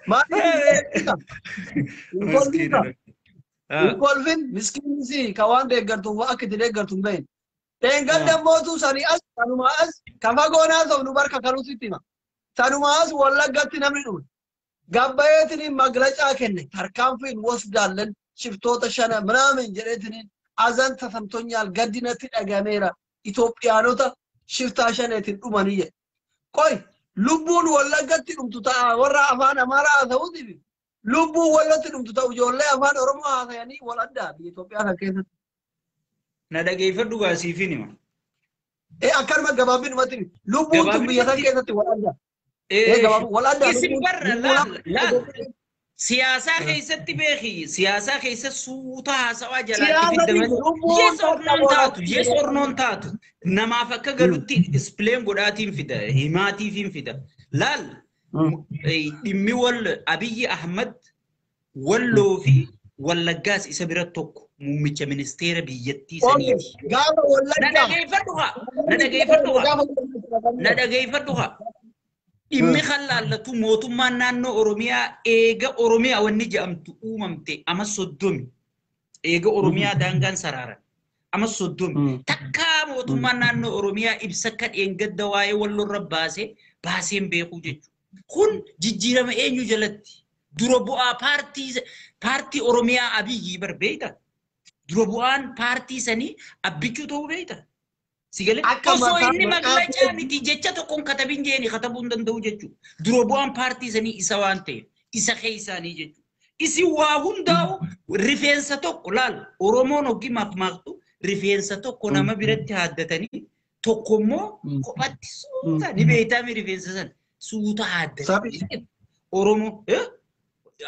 Maaliif hin kolfin? Hin kolfin miskiinni si ka waan deeggartuuf akka itti deeggartu hin beekne. Deeggarda mootuu sanii as sanuma as ka fagoonaa ta'u nu barka kanuutti itti hima. Sanuma as wallaggatti namni dhume. Gabbayeetiniin maglacaa kenne tarkaanfiin wasdaallen shiftoota shana ምናምን jedheetiniin azan tasamtonyaal gaddinatti dhagameera Itoophiyaanota shiftaa shaneetiin dhumanii jedhe. Qoy lubbuun wallaggatti dhumtu ta'a warra afaan Amaaraa haasa'uutiif lubbuun wallatti dhumtu ta'u ijoollee afaan Oromoo haasa'anii wal addaa biyya Itoophiyaa kana keessatti. Na dhageeffadhu gaasiifin hima. Akkanuma gabaabinumatti lubbuun tun biyya san keessatti wal addaa. Isin barra laal siyaasaa keessatti beeki siyaasaa keessa suuta haasawaa jalaatti fidamanii yes or non taatu namaaf akka galutti displeen godhaatiin fida himaatiifiin fida laal dhimmi wal Abiyyi Ahmad walloo fi wallaggaas isa bira tokko muummicha ministeera biyyattii saniiti. Na dhageeffadhu Immi khallallatu mootummaan naannoo Oromiyaa eega Oromiyaa wanni jedhamtu uumamte ama soddomi eega Oromiyaa daangaan saraaran ama soddomi takkaa mootummaan naannoo Oromiyaa ibsa akka dheengadda waa'ee wallorra baaseen beekuu jechuudha. Kun jijjiirama eenyu jalatti dura bu'aa paartii Oromiyaa Abiyyi barbeeyta dura bu'aan paartii sanii abbichuu ta'uu beeyta. Sigale osoo inni maglacaa miti jecha tokkoon katabin jeeni katabuun danda'u jechuudha. Dura bu'aan paartii sanii isa waan ta'eef isa keessaanii jechuudha. Isi waa hundaa'u rifeensa tokko laal Oromoon hogii maaqmaaqtu rifeensa tokko nama biratti haaddatanii tokko immoo kophatti suuta ni beektaami rifeensa sana suuta haaddatanii Oromoo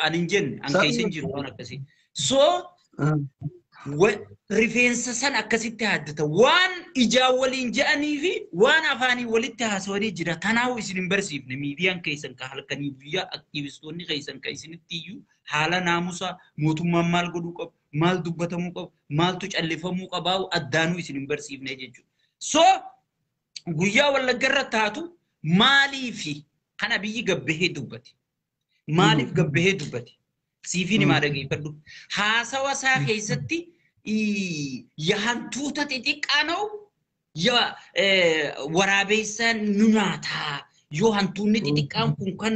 ani hin jenne an keessa hin jiru waan akkasii. So rifeensa san akkasitti haaddata waan ijaa waliin je'anii fi waan afaanii walitti haasawanii jira. Kanaafuu isin hin barsiifne miidiyaan keessan ka halkanii guyyaa aktiivistoonni keessan ka isinitti iyyuu haala naamusaa mootummaan maal godhuu qabu maal dubbatamuu qabu maaltu callifamuu qabaa'u addaanuu isin hin barsiifne jechuudha. So guyyaa wallaggarra taatu maaliifi kana biyyi gabbahee dubbate maaliif gabbahee dubbate siifiin himaa dhageeffadhu haasawa isaa keessatti yahantuuta xixiqqaa na'u waraabessaan nu nyaataa yoo hantuunni xixiqqaan kun kan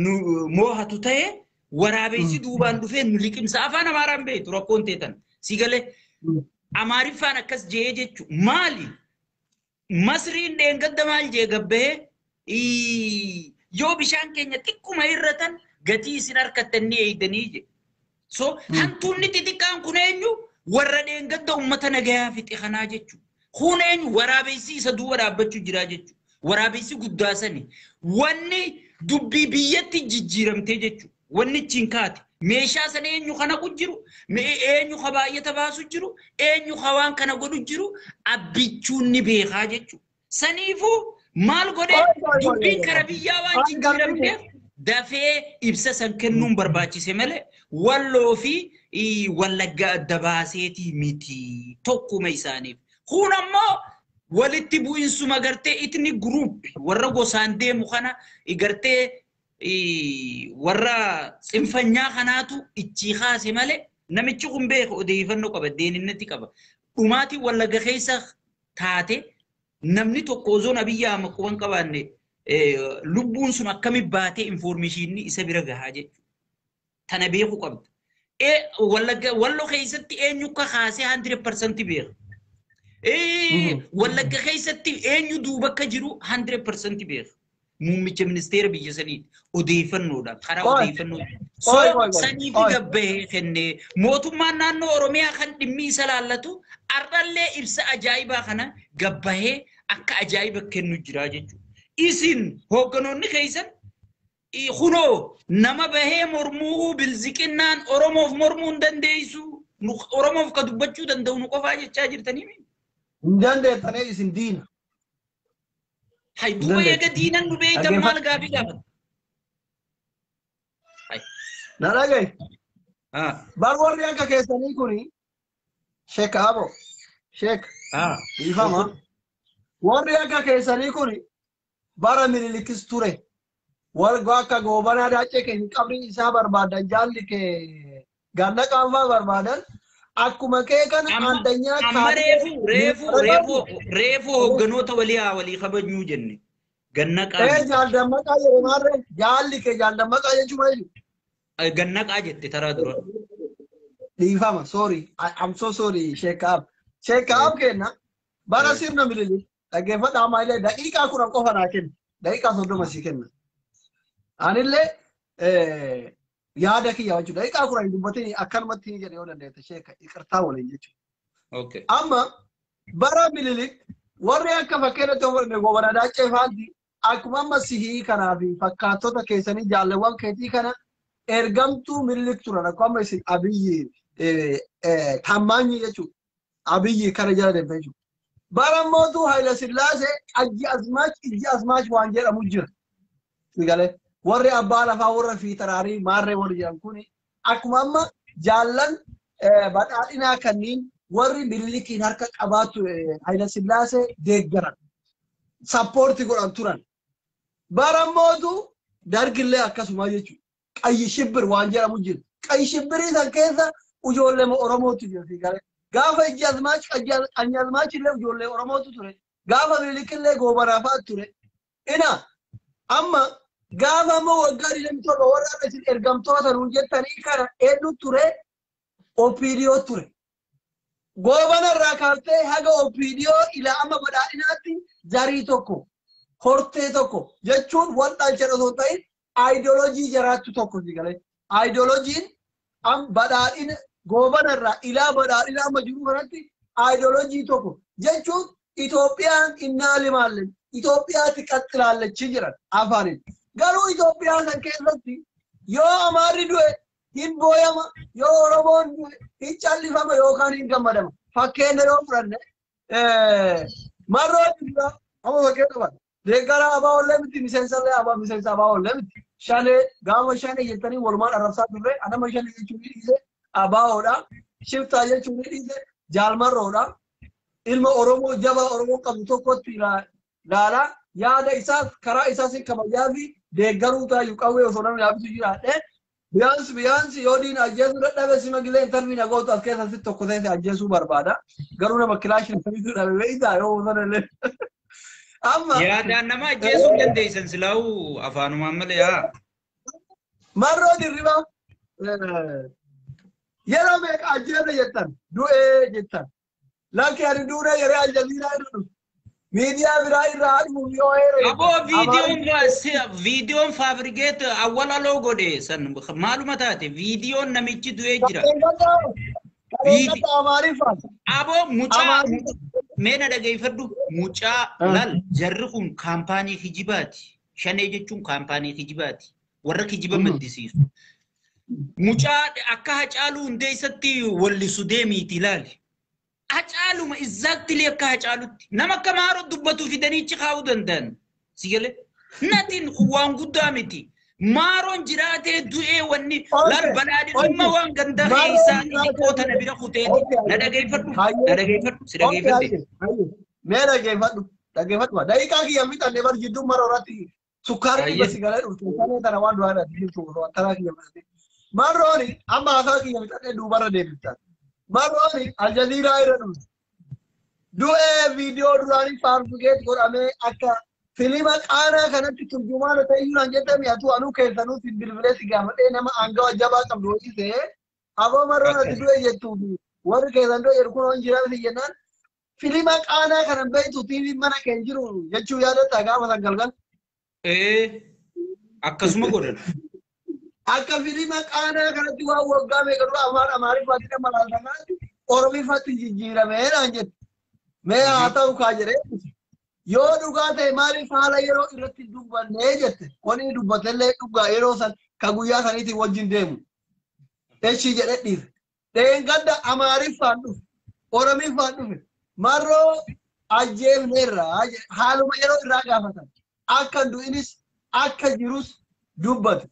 nu moohatu ta'e waraabessi duubaan dhufee nu liqimsa afaan Amaaraan beektu rakkoon teetan si galee Amaariffaan akkas jee jechu maali Masriin dheengadda maal jee gabbahee yoo bishaan keenya xiqquma irratan gatii isin harkattanii eegdanii je. So hantuunni xixiqqaan kun eenyu warra dheengadda uummata nagayaa fixe kanaa jechuudha. Kun eenyu waraabessi isa duuba dhaabbachuu jira jechuudha. Waraabessi guddaa sani wanni dubbii biyyatti jijjiiramtee jechuudha. Wanni cinkaate meeshaa sana eenyu kana jiru eenyu ka baay'ata baasu jiru eenyu ka waan kana godhu jiru abbichuun ni beekaa jechuudha. Saniifuu maal godhee dubbiin kara biyyaa waan jijjiiramteef dafee ibsa san kennuun barbaachise malee walloo fi wallagga adda baaseetii miti tokkuma isaaniif. Kun ammoo walitti bu'insuma gartee itni group warra gosaan deemu kana gartee warra tsinfanyaa kanaatu ichi kaase malee namichi kun beeku odeeffannoo qaba deeninatti qaba. Dhumaati wallagga keessa taate namni tokko zoon abiyyaa maquban qabaanne lubbuun sun akkami baatee informationni isa bira gahaa jechuudha. Tana beeku qabda. Wallagga keessatti eenyu ka kaasee 100% beeku. Wallagga keessatti eenyu duuba akka jiru 100% beeku. Muummicha ministeera biyya saniiti odeeffannoodhaan karaa odeeffannoo. Sanii fi gabbahee kennee mootummaan naannoo Oromiyaa kan dhimmi isa laallatu ardallee ibsa ajaa'ibaa kana gabbahee akka ajaa'iba kennu jira jechuudha. Isin hoogganoonni keessan kunoo nama bahee mormuu bilziqinnaan Oromoof mormuu hin dandeessu Oromoof ka dubbachuu danda'u nu qofaa jechaa jirtanii mi? Hin dandeettanii isin diina. Hay duba eega diinan nu beeytan maal gaafii gaafata? Na dhagaye. Bar warri akka keessanii kuni Sheek Abo. Sheek. Ifama. Warri akka keessanii kuni bara Minilikis ture. Warga akka goobanaa daacee ke hin qabri isaa barbaadan jaalli ke ganna qaanfaa barbaadan akkuma kee kana addunyaa amma reefu hoogganoota walii kabajuu jenne ganna qaanfaa. Jaaldamaqaa jedhe maarree jaalli ke jaaldamaqaa jechuudha jechuudha. Ganna qaa jette taraa dura. Dhiifama sorry I'm so sorry Sheek Ab. Sheek Ab kenna bara sirna Minilik dhaggeeffadhaa ammallee daqiiqaa 10 qofa naa kenna. Daqiiqaa 30 si kenna. Anillee yaada kiyya jechuudha. Daqiiqaa 10 dubbatanii akkanumatti jedhee yoo dandeette Sheek iqirtaa waliin jechuudha. Okay. Amma bara Minilik warri akka fakkeenya ta'uu godhame goobana daacee faanti akkuma amma sihii kanaa fi fakkaattota keessanii jaalawwan keetii kana ergamtuu Minilik turan akkuma isin Abiyyi Taammaanyi jechuudha. Abiyyi kana jala deemte jechuudha. Bara mootuu Haayila Sillaasee iji azmaach waan jedhamu jira. Sigale warri abbaa lafaa warra fiixaraarii maarree warri jedhan kuni akkuma amma jaallan badhaadhinaa kanniin warri Minilikiin harka qabaatu Haayila Sillaasee deeggaran sappoortii godhan turan. Bara mootuu Dargillee akkasuma jechuudha. Qayyi shibbir waan jedhamu jira. Qayyi shibbirii san keessa ijoollee Oromootu jira sigale. Gaafa iji azmaach qanyi azmaach illee ijoollee Oromootu ture. Gaafa Minilik illee goobanaa fa'aa ture. Ina amma gaafa ammoo waggaa 27 warra isin ergamtoota nuun jettanii kana eenyu ture OPDO ture. Goobana irraa kaaftee haga OPDO ila amma badhaadhinaatti jarii tokko hortee tokko jechuun wal dhaalcha osoo ta'in ideoloojii jaraattu tokko sigale. Ideoloojiin badhaadhina goobana irraa ilaa badhaadhina amma jiru kanatti ideoloojii tokko jechuun Itoophiyaan innaali maallen Itoophiyaatti qaxxilaallachi jiran afaaniin. Garuu Itoophiyaa san keessatti yoo Amaarri du'e hin booyama yoo Oromoon du'e hin callifama yookaan hin gammadama. Fakkeenya yoo fudhanne marroo dura amma fakkeenya qaban deeggara abaa ollee miti miseensallee abaa miseensa abaa ollee miti. Shalee gaafa shalee jettanii walumaan arrabsaa turre anama shalee jechuun ni dhiise abaahoodha shiftaa jechuun ni dhiise jaalmarroodha ilma Oromoo jaba Oromoo qabu tokkotti laala yaada isaas karaa isaas kabajaa fi deeggaruu taa'u qawwee osoo namni yaabisu jiraadhe biyaansi yoo diin ajjeesuu dadhabe sima gilee intarviin agootu as keessatti tokko ta'e ajjeesuu barbaada garuu nama kilaashi namitu dhabe beeytaa yoo sanallee amma yaadaan nama ajjeesuu dandeessan silaa'uu afaanumaan malee haa marroo dirriba yeroo meeqa ajjeesa jettan du'ee jettan lakki ani duudee yeroo aljaziiraa irra dhufu media biraa irraa haadhu yoo heere abo videoon fabrikeet awwala logo de san maaluma taate videoon namichi du'ee jira abo mucaa meena dhageeffadhu mucaa lal jarri kun kaampaanii kijibaati shanee jechuun kaampaanii kijibaati warra kijiba maddisiisu mucaa akka hacaaluu hundeessatti wallisu deemiiti ilaali Hacaaluma exactly akka hacaalutti nama akka maaroo dubbatu fidanii kaa'uu danda'an sigale natiin waan guddaa miti Maaroon jiraatee du'ee wanni Okay. laal badhaadhummaa waan ganda isaanii xiqqoota na bira kuteeti. Na dhageeffadhu. Na dhageeffadhu. Si dhageeffadhe. Mee dhageeffadhu. Dhageeffadhu. Daqiiqaa kiyya mixanne bar jidduu mara irratti sukkaarri basi galee dhufte. Kana kana waan du'aa dha jirtu taraa kiyya mixanne. Marrooni amma haasaa kiyya mixanne duubarra deebiftan. Marrooni aljaziiraa irra dhufte. Du'ee viidiyoo duraanii faarfikeet godhamee akka filima qaanaa kanatti turjumaana ta'uudhaan jedhame atu anuu keessanuu si bilbilee si gaafatee nama aangawa jabaa qabdu hojii aboo marroon ati du'e jettuufi warri keessan du'e jedhu kun hoon jiraatu jennaan filima qaanaa kanan beektu tiivi mana keen jiru jechuu yaadatta gaafa san galgal. Akkasuma godhan. Akka filima qaanaa kanatti waan waggaa meeqa dura afaan amaariffaatiin nama laaltanaatti oromiifatti jijjiirameedhaan jettu. Mee haa ta'u kaa jedhee yoo dhugaa ta'e maaliif haala yeroo irratti dubbannee jette wani dubbatellee dhugaa yeroo san ka guyyaa saniitiin wajjin deemu. Echi jedhe dhiire. Dheengadda amaariffaan dhufe oromiffaan dhufe marroo ajjeefneerraa haaluma yeroo irraa gaafatan akka du'inis akka jirus dubbatu.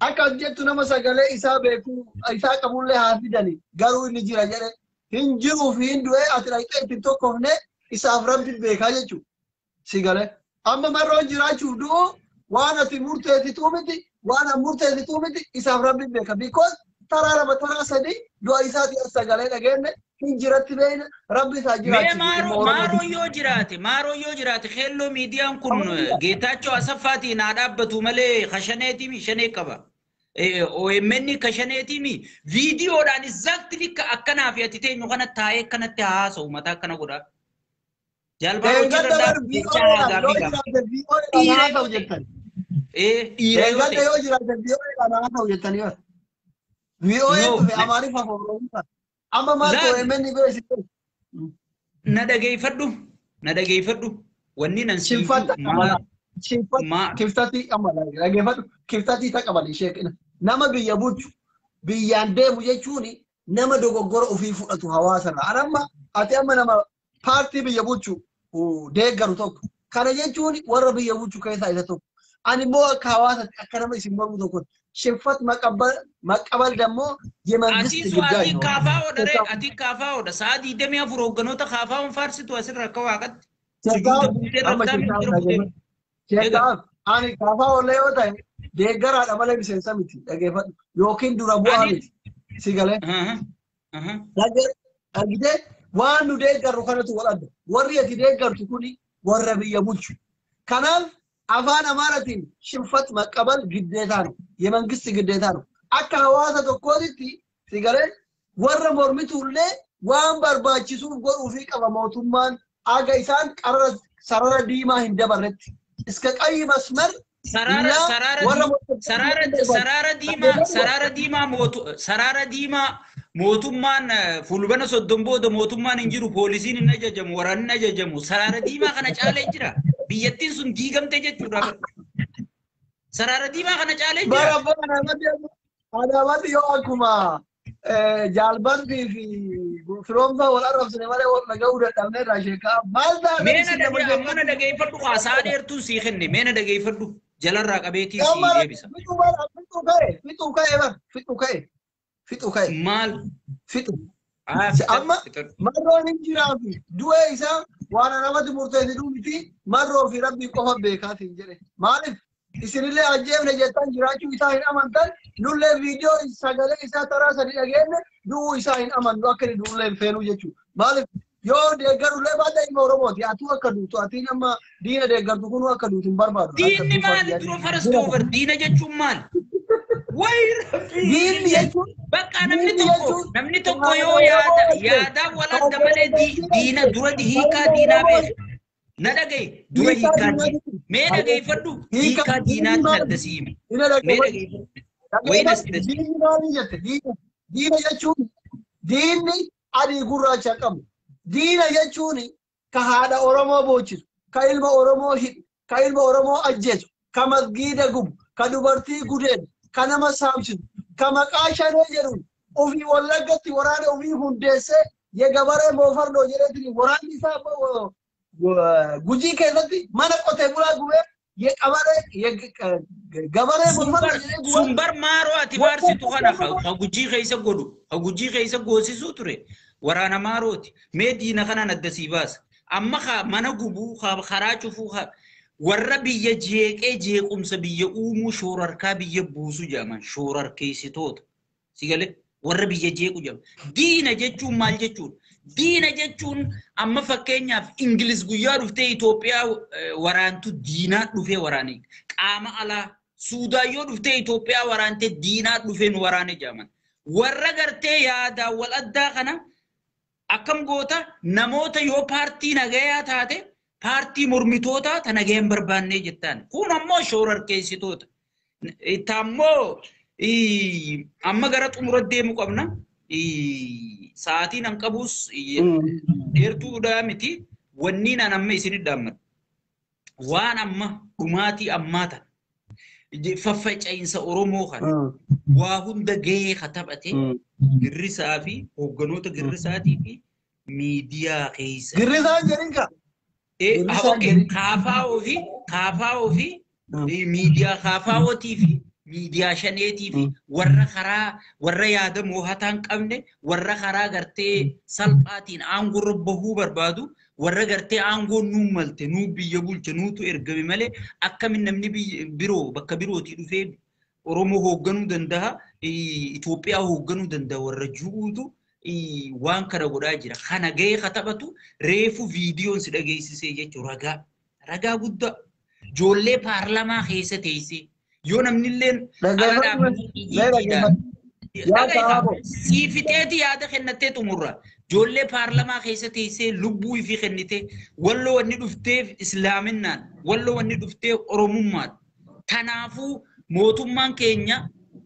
Akka jettu nama sagalee isaa beekuu isaa qabullee haa fidanii garuu inni jira jedhe hin jiruu fi hin du'e ati dhaqxee ittiin tokkofne isaaf rabbi beekaa jechuudha. Sigale amma marroon jiraachuuf du'u waan ati murteessituu miti waan an murteessituu miti isaaf rabbi beeka because taraa lama taraa sadii du'a isaati as sagalee dhageenne hin jiratti beeyna rabbi isaa jiraachuuf. Maaroo yoo jiraate keelloo miidiyaan kun Geetaachoo Asaffaatiin haa dhaabbatu malee kashaneetii shanee qaba. OMN kashaneetii viidiyoodhaan exactly akkanaa fi ati teenyu kana taa'ee akkanatti haasa'u mataa akkana godha. Na dhageeffadhu wanni nan kiftatii taqabali sheekina nama biyya bulchu biyyaan deemu jechuun nama dogoggora ofii fudhatu hawaasarraa anamma ati amma nama paartii biyya bulchu deeggaru tokko kana jechuun warra biyya bulchu keessaa isa tokko ani immoo akka hawaasatti akka nama isin mormu tokko ሽንፈት መቀበል ደግሞ የመንግስት ጉዳይ ነው። አቲ ካፋው ሰዓት ይደሚያ ፍሮገኖተ ካፋውን ፋርሲቱ አስር ረከዋቀት አኒ ካፋው ለዮታ ደገራ ደመለ ቢሰንሰምቲ ደገፈ ዮኪን ዱራ ቡአሚት ሲገለ ደገር አግደ ዋኑ ደገሩ ከነቱ ወላደ ወሪ የደገርቱ ኩኒ ወረብየ ቡልቹ ከናል አፋን አማራቲን ሽንፈት መቀበል ግዴታ ነው፣ የመንግስት ግዴታ ነው። አካ ሐዋሳ ተቆሪቲ ሲገለ ወረ ሞርሚቱለ ዋን በርባቺሱ ጎሩ ፊ ቀበሞቱማን አገይሳን ቀረ ሰረረ ዲማ እንደበረት እስከ ቀይ መስመር ሰራረ ዲማ ሞቱማን ፉልበነ ሶዶምቦ ሞቱማን እንጅሩ ፖሊሲን ነጀጀሙ ወራን ነጀጀሙ ሰራረ ዲማ ከነ ጫለ እንጅራ biyyattiin sun diigamte jechuudha. Sarara diimaa kana caalee jira. Bara adaamatti yoo akkuma jaalbarbii fi firoomsaa wal arrabsine malee wal dhaga'uu dadhabnee irraa sheekaa maal ta'a? Mana dhageeffadhu haasaa dheertuun sii kenne meena dhageeffadhu jalarraa qabeetii sii deebisa. Fixu ka'e. Maal? Fixu. Amma marroon hin jiraafi du'ee isaa waan namatti murteessituu miti marroo fi rabbii qofa beekaatiin jedhe maaliif isinillee ajjeefne jettan jiraachuu isaa hin amantan nullee viidiyoo sagalee isaa taraa sadi dhageenye du'uu isaa hin amannu akka inni du'ullee hin feenuu jechuudha maaliif yoo deeggarullee baadha ilma oromooti atuu akka duutu atiin amma diina deeggartu kunuu akka duutu hin barbaadu. Diinni maali dura farasta over diina jechuun maali? Diinni jechuun bakka namni tokko yoo yaada walanda malee diina dura hiikaa diinaa beeku. Na dhagaye dura hiikaa diina. Mee dhageeffadhu hiikaa diinaatti addasiimi. Mee dhageeffadhu. Waynas diinni maali jette diina jechuun diinni adii gurraacha qabu. Diina jechuun ka haadha Oromoo boochisu, ka ilma Oromoo hidhu, ka ilma Oromoo ajjeesu, ka masgiida gubu, ka dubartii gudeedu, ka nama saamsisu, ka maqaa shanee jedhuun ofii Wallaggatti waraana ofii hundeessee yegabaree moofarnoo jedheetiin waraanni isaa Gujii keessatti mana qotee bulaa gubee gabaree sumbar maaroo ati baarsitu kana hagujii keessa godhu hagujii keessa goosisuu ture waraana maarooti mee diina kanaan addasii baasa amma mana gubuu karaa cufuu warra biyya jeeqee jeequmsa biyya uumuu shoorarkaa biyya buusu jedhaman shoorarkeessitoota sigale warra biyya jeequ jedhaman diina jechuun maal jechuun diina jechuun amma fakkeenyaaf Ingiliz guyyaa dhuftee Itoophiyaa waraantu diinaa dhufee waraane qaama alaa Suudaan yoo dhuftee Itoophiyaa waraantee diinaa dhufee nu waraane jedhaman warra gartee yaadaa wal addaa kana akkam goota namoota yoo paartii nagayaa taate paartii mormitoota ta nagayaan barbaannee jettaan kun ammoo shoorarkeessitoota itammoo amma gara xumura deemu qabna sa'aatiin an qabus dheertuudha miti wanni nan amma isin dhaammadhu waan amma dhumaatii ammaata faffaca'insa Oromoo kana waa hunda gahee kataphate girrisaa fi hoogganoota girrisaatii fi miidiyaa keessa girrisaan jedhinka kaafaa fi miidiyaa kaafaawwatii fi miidiyaa shaneetii fi warra yaada moohataan qabne warra karaa gartee salphaatiin aangoo bahuu barbaadu warra gartee aangoo nuu malte nuu biyya bulche nuutu ergame malee akkamin namni biroo bakka birootii dhufee Oromoo hoogganuu danda'a Itoophiyaa hoogganuu danda'a warra ju'uutu waan kana godhaa jira kana gahee kataphatu reefu viidiyoon si dhageessisee jechuun ragaa guddaa ijoollee paarlamaa keessa teessee yoo namnilleen siifiteeti yaada kennattee xumurra ijoollee paarlamaa keessa teessee lubbuu ifii kennite walloo wanni dhufteef islaaminaan walloo wanni dhufteef oromummaan kanaafuu mootummaan keenya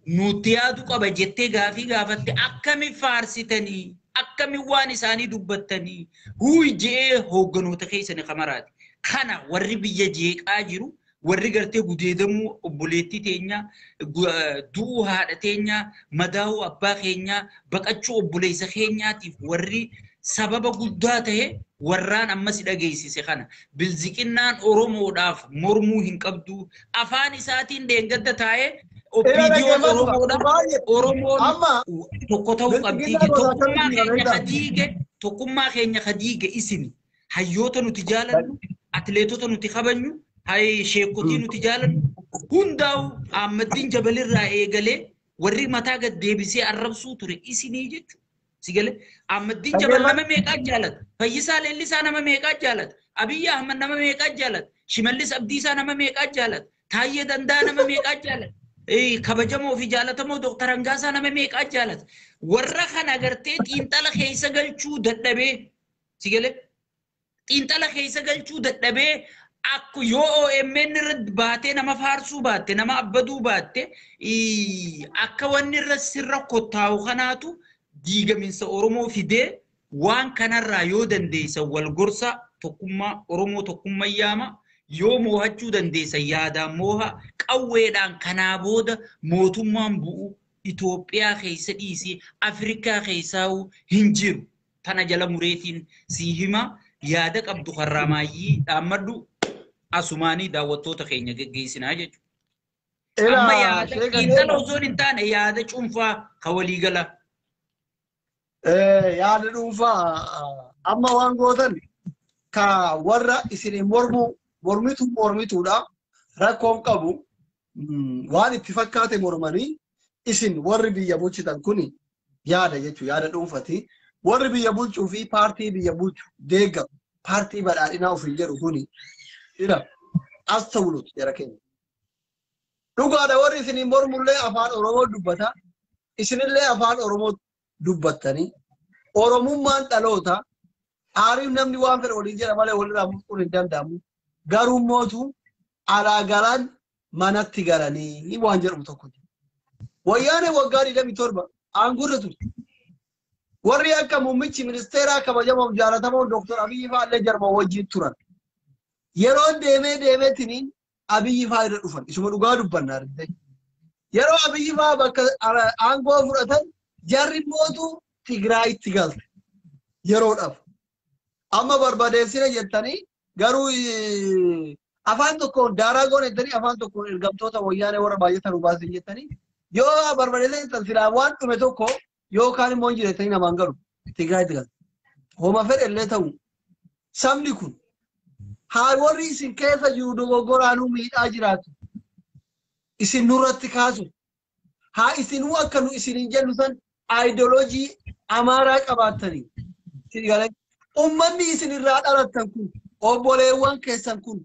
nuti yaadu qaba jettee gaafii gaafatte akkami faarsitanii akkami waan isaanii dubbattanii huuy jee hoogganoota keessanii kamaraati kana warri biyya jeeqaa jiru warri gartee gudeedamuu obboleettii teenya du'uu haadha teenya madaa'uu abbaa keenya baqachuu obboleessa keenyaatiif warri sababa guddaa ta'e warraan ammas dhageessise kana bilziqinnaan Oromoodhaaf mormuu hin qabdu afaan isaatiin deengadda taa'ee opinion Oromoon tokko ta'uu qabdi tokkummaa keenya khadiige isin hayyoota nuti jaalannu atleetota nuti kabajnu hay sheekotii nuti jaalannu hundaa'u Ahmadiin Jabalirraa eegalee warri mataa gad deebisee arrabsuu ture isinii jechuudha sigale Ahmadiin Jabal nama meeqaa jaalata Fayyisaa Leellisaa nama meeqaa jaalata Abiyyi Ahmad nama meeqaa jaalata Shimallis Abdiisaa nama meeqaa jaalata Taayyee Danda'a nama meeqaa jaalata kabajamoo fi jaalatamoo Dr. Angaasaa nama meeqaa jaalata warra kana gartee xiinxala keessa galchuu dadhabee sigale xiinxala keessa galchuu dadhabee akku yoo OMN irratti baatee nama faarsuu baatte nama abbaduu baatte akka wanni irra sirra kottaa'u kanaatu diigaminsa Oromoo fidee waan kanarraa yoo dandeessa wal gorsa tokkummaa Oromoo tokkummaa yaama yoo moohachuu dandeessa yaadaan mooha qawweedhaan kanaa booda mootummaan bu'u Itoophiyaa keessa dhiisii Afrikaa keessaa hin jiru tana jala mureetiin si hima yaada qabdu karraamaayyii dhaammadhu asumaanii daawwattoota keenya geggeessinaa jechuudha. Amma yaada xiinxala osoo hin taane yaada cuunfaa ka waliigala. Yaada dhuunfaa amma waan gootan ka warra isin mormituudha rakkoon qabu waan itti fakkaate mormanii isin warri biyya bulchitan kuni yaada jechuun yaada dhuunfati warri biyya bulchuu fi paartii biyya bulchu deeggaru paartii badhaadhinaa ofiin jedhu kuni ila astawulut jara keenya dhugaadha warri isin mormullee afaan Oromoo dubbata isinillee afaan Oromoo dubbattanii Oromummaan dhaloota aariif namni waan fedhe waliin jedha malee walirraa mulquun hin danda'amu garuu mootu alaa galaan manatti galanii waan jedhamu tokko wayyaanee waggaa 27 aangurra turte warri akka muummichi ministeeraa kabajamoo jaalatamoo Dr. Abiyyi fa'aallee jarma wajjin turan yeroo deemeetiniin Abiyyi fa'aa irra dhufan isuma dhugaa dubbannaa yeroo Abiyyi fa'aa bakka aangoo fudhatan jarri mootu Tigraayitti galte yeroodhaaf amma barbadeessina jettanii garuu afaan tokkoon daaraa goone jettanii afaan tokkoon ergamtoota wayyaanee warra baay'atan hubaasin jettanii yoo barbaadatan silaa waan dhume tokko yookaan immoo jireetanii namaan galu Tigraayitti galu. Homa fedhe illee ta'u sabni kun haa warri isin keessa jiru dogoggoraanuu miidhaa jiraatu isin nurratti kaasu haa isinuu akka nu isinin jennu san ideoloojii amaaraa qabaatanii ummanni isin irraa dhalattan kun obboleewwan keessan kun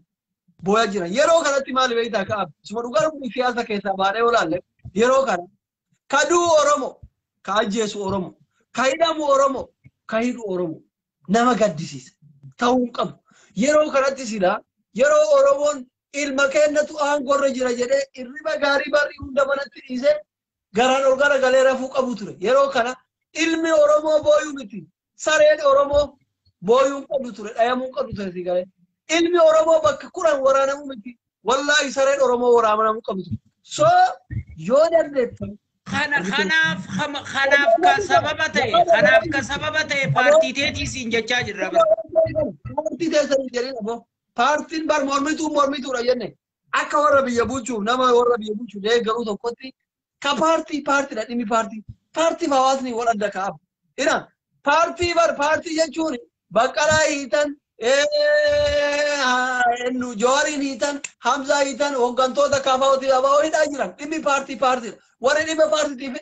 booya jiran yeroo kanatti maali beektaa ka'aaf suma dhugaa siyaasa keessaa baadhee olaalle yeroo kana kaduu Oromoo ka ajjeesu Oromoo ka hidhamu Oromoo ka hidhu Oromoo nama gaddisiisa ta'uu qabu yeroo kanatti sila yeroo Oromoon ilma kennatu aangorra jira jedhee irriba gaarii barri hunda manatti dhiisee garaan ol gara galee rafuu qabu ture yeroo kana ilmi Oromoo booyuu miti sareen Oromoo booyuun qabu ture dhayamuun qabu ture si galee ilmi Oromoo bakka kuran waraanamuu miti wallahi sareen Oromoo waraanamuu qabu ture so yoo dandeettan kanaaf ka sababa ta'e paartii teetiisiin jechaa jirra bara. Paartii teessanii jedhin aboo paartiin bar mormituudha jenne akka warra biyya bulchuuf nama warra biyya bulchuuf deeggaruu tokkotti ka paartiidha dhimmi paartiif hawaasni wal adda ka'abu. Ina paartii jechuun Baqqalaa hiitan Jooriin hiitan Hamzaa hiitan hooggantoota kaafa'ootii abaa hidhaa jiran dhimmi paartiidha. Warri dhimma paartiitiif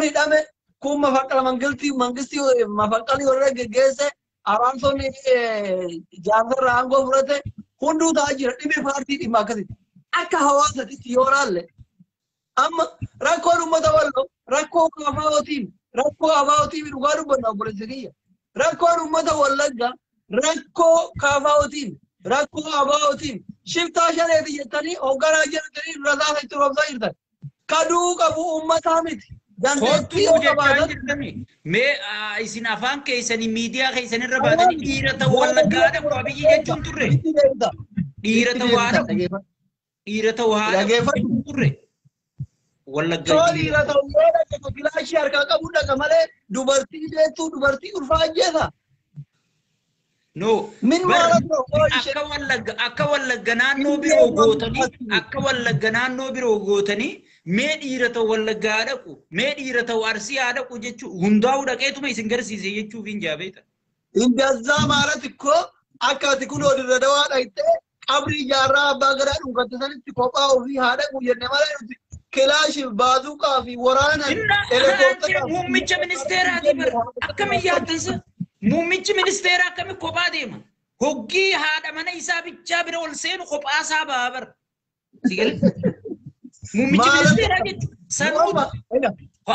hidhame kun mafaqqala mangistii mafaqqalii warra geggeesse araarsonni jaarsarra aangoo fudhate hunduu ta'aa jira dhimmi paartii dhimma akkasitti akka hawaasatti yoo laalle amma rakkoon uummata walloo rakkoo kaafa'ootiin dhugaa dubbanna obboleessa kiyya rakkoon uummata wallagga rakkoo kaafa'ootiin rakkoo abaa'ootiin shiftaa shaneeti jettanii hoogganaa jedhatanii rasaasa itti roobsaa jirtan kaduu qabu uummataa miti. Dandeettii yoo qabaatan mee isin afaan keessanii miidiyaa keessanirra baatanii dhiira ta'uu wallaggaadha kun abiyyi jechuun turre dhiira ta'uu haadha turre wallaggaa dhiira ta'uu yoo dhaqe filaashii harkaa qabu dhaqa malee dubartii deettuu dubartii ulfaa ajjeesa. No, akka wallagga naannoo biroo gootanii mee dhiira ta'u wallaggaa dhaqu mee dhiira ta'u arsii dhaqu jechuun hundaa'uu dhaqeetuma isin garsiise jechuuf hin jaabeeta. Indazaa maalati koo akka ati kun odirra dawaa dhaqxee qabrii jaarraa abbaa gadaa dhuunfatte sanitti kophaa ofii haa dhaqu jenne malee nuti kilaashii baazuuqaa fi waraana helikooftara muummicha ministeeraati bara akkamiin yaaddansa. Muummichi ministeeraa akkami kophaa deema. Hoggii haadha mana isaa bichaa bira ol seenu kophaa isaa ba'a bara. Muummichi ministeeraa jechuudha. Sanuuta.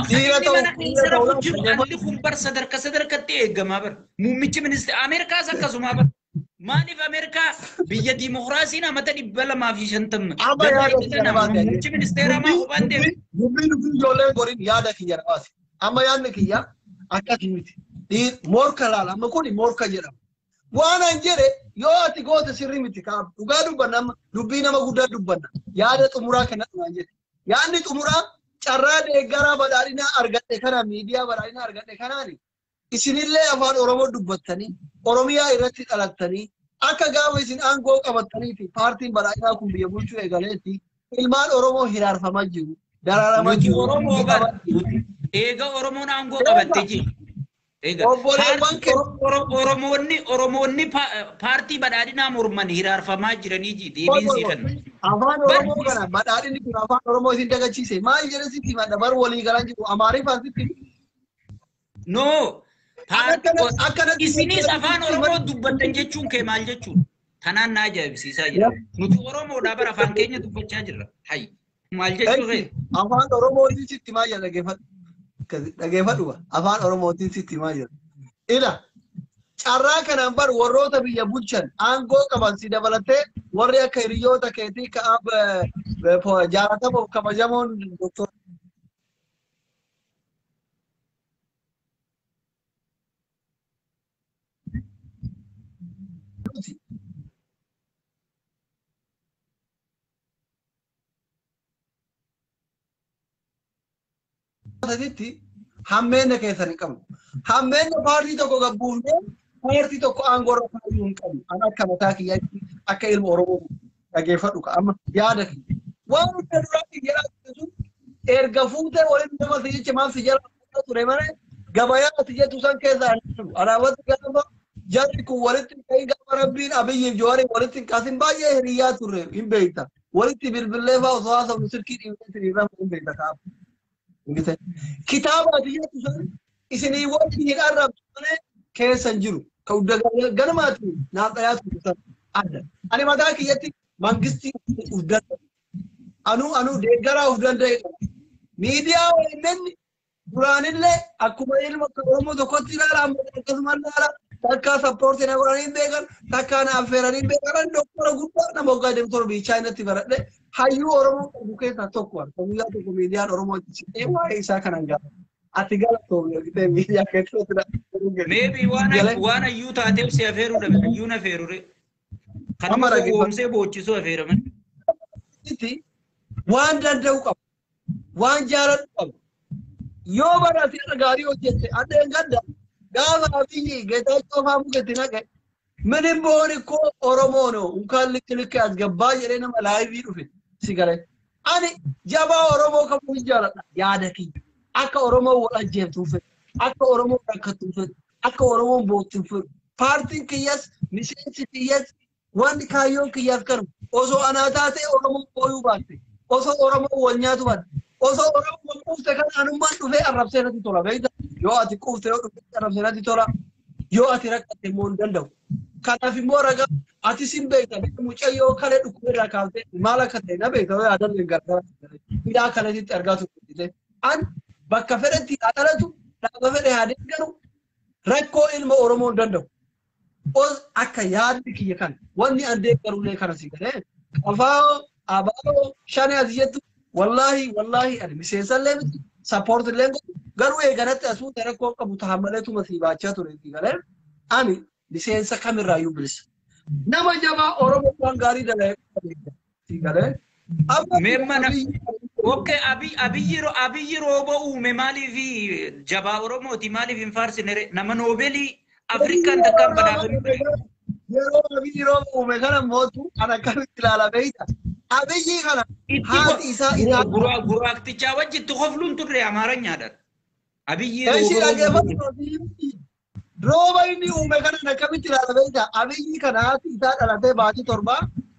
Inni mana keessa rafu jiru alli kun bar sadarkatti eegamaa bara. Muummichi ministeeraa Ameerikaas akkasumaa bara. Maaliif Ameerikaa biyya diimokiraasiin amata 250. Muummichi ministeeraa maa kophaan deema. Dubbiin ijoolleen goriin yaada kiyya dhawaasi. Amma yaadni kiyya akkasii miti. Morka laala amma kun morka jedhama. Waan an jedhe yoo ati goota sirrii miti kaabu dhugaa dubbanna dubbii nama guddaa dubbanna yaada xumuraa kanatti waan jedhe yaadni xumuraa carraa deeggaraa badhaadhinaa argadhe kana miidiyaa badhaadhinaa argadhe kanaani isinillee afaan Oromoo dubbattanii Oromiyaa irratti dhalattanii akka gaafa isin aangoo qabattanii fi paartiin badhaadhinaa kun biyya bulchuu eegaleetti ilmaan Oromoo hiraarfamaa jiru daraaramaa jiru. Eega Oromoon aangoo qabattee jiru. Oromoonni paartii badhaadhinaa morman hiraarfamaa jiranii deebiinsi kan. Afaan Oromoo kana badhaadhinni kun afaan Oromoo isin dagachiise maal jedhe sitti hima dabar walii galaan jiru Amaariffaan sitti. No. Isinis afaan Oromoo dubbattan jechuun kee maal jechuun tanaan na ajaa'ibsiisaa jira. Nuti Oromoodhaa bara afaan keenya dubbachaa jirra. Hayi maal jechuun afaan Oromoo sitti maal jedha dhaggeeffadhu. Dhaggeeffadhu afaan Oromootiin sitti himaa jira. Ila carraa kanaan bar warroota biyya bulchan aangoo qaban si dabalatee warri akka hiriyoota keetii ka'aaf jaalatamuuf kabajamoon doktor. Hammeena keessan hin qabnu. Hammeena paartii tokko gabbuufnee paartii tokko aangoo irra kaa'uu hin qabnu. An akka mataa kiyyaatti akka ilma Oromoo dhageeffadhu ka amma yaada waan hunda duraatti jedhaa erga fuutee waliin nama si jecha maal si jala ture malee gabayaa ati jettu san keessaa alaabatti gaafa jarri kun walitti ka'ii gaafa rabbiin abiyyiif jawaarii walitti kaasin baay'ee hiriyaa turre hin beekta walitti bilbilee fa'aa osoo haasofnu silkii dhiibee irraa hin beekta kaafu. Kitaaba ati jettu san isinii wanti hin arrabsu malee keessa hin jiru. Ganamaatu naaf dhayaatu san adda. Ani mataa kiyyatti mangistii uf danda'e. Anu deeggaraa uf danda'e. Miidiyaa waliin duraanillee akkuma ilma Oromoo tokkotti ilaala amma akkasuma ilaala takka sappoortii na godhanii beekan takka na affeeranii beekan doktara guddaa nama waggaa deemtoo biyya Chaayinaatti baradhe hayyuu Oromoo qabu keessaa tokko guyyaa tokko miidiyaan Oromoo itti waa'ee isaa kanan gaafa. Ati galatoomne argitee miidiyaa keessatti maybe waan hayyuu taateef si affeeruu dhabe hayyuun affeerure. Kan oomsee boochisuu affeeraman. Waan danda'u qabu. Waan jaalatu qabu. Yoo barate gaarii hojjette addeen gadda gaafa abiyyi geetaachoo faamu gatti naqe ምንም ቢሆን እኮ ኦሮሞ ነው እንኳን ልክ ያስገባ የኔ መላይቪ ዱፍ ሲገለ አኒ ጀባ ኦሮሞ ከሙን ጃላ ያደኪ አከ ኦሮሞ ወላጀቱፍ አከ ኦሮሞ ከከቱፍ አከ ኦሮሞ ቦቱፍ ፓርቲ ክያስ ሚሴንስ ክያስ ወንድ ካዮ ክያስ ከሩ ኦሶ አናታቴ ኦሮሞ ቆዩ ባቴ ኦሶ ኦሮሞ ወኛቱ ባቴ ኦሶ ኦሮሞ ቁፍተ ከናኑማ ዱፌ አረብሰነቲ ቶላ በይታ ዮ አቲ ቁፍተ አረብሰነቲ ቶላ ዮ አቲ ረቀተ ሞን ደንደው kanaaf immoo ragaa ati sin beekta mucayyoo kale dhukkubirraa kaaftee maal akka ta'e na beekta yoo yaadan gargaara hidhaa kanatti argaa turte an bakka fedhetti dhalatu dhaaba fedhe haa deeggaru rakkoo ilma Oromoo danda'u akka yaadni kiyya kan wanni an deeggarullee kana si galee qafaa abaaboo shani ati jettu wallaahi ani miseensallee miti sappoortillee garuu eeganatti asuu rakkoo qabu tahammaleetuma si baachaa ture si galee ani lisensa kamera yublis nama jaba oromo kan gari dala tigare memana okay abiyiro bo ume mali vi jaba oromo ti mali vi farsi nere nama nobeli african da kan bada yero abiyiro ume kana motu ana kan tilala beita abiyi kana hadi isa ina guru akti chawaji to khoflun turre amaranya dar abiyiro Roba ini ume kana nakamitti ilaala beekta abiyyi kanaati isaa dhalatee baatii torba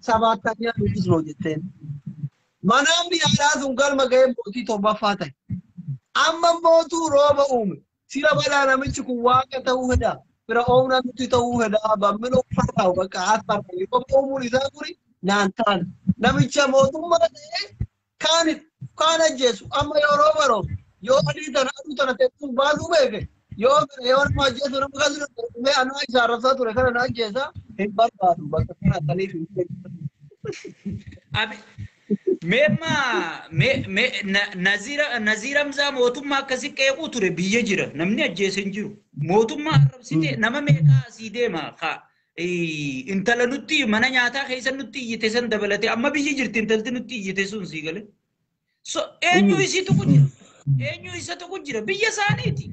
sabaatanii nutis loo jetteen manamni aadaa sun galma ga'ee mootii torbaffaa ta'e amma mootuu rooba uume sira balaa namichi kun waaqa ta'uu fedha fira oomna nuti ta'uu fedha bammina uffataa bakka asfarra yeroo uumuun isaa kuni naan ta'an namicha mootummaa ta'e kaan ajjeesu amma yoo rooba rooba yoo adii tana aduu tana teessuun baasuu beeke yoo nama ajjeesu nama kasu mee anaa isaa rabsaa ture kana na ajjeesa hin barbaadu bakka kana taniif abi mema nazira mza mootummaa akkasi qeequu ture biyya jira namni ajjeese hin jiru mootummaa arrabsite nama meeqa asii deema ka intala nutti mana nyaataa keessa nutti iyyite san dabalate amma biyyi jirti intalti nutti iyyite sun sii gale so eenyu isatu jira biyya isaaniiti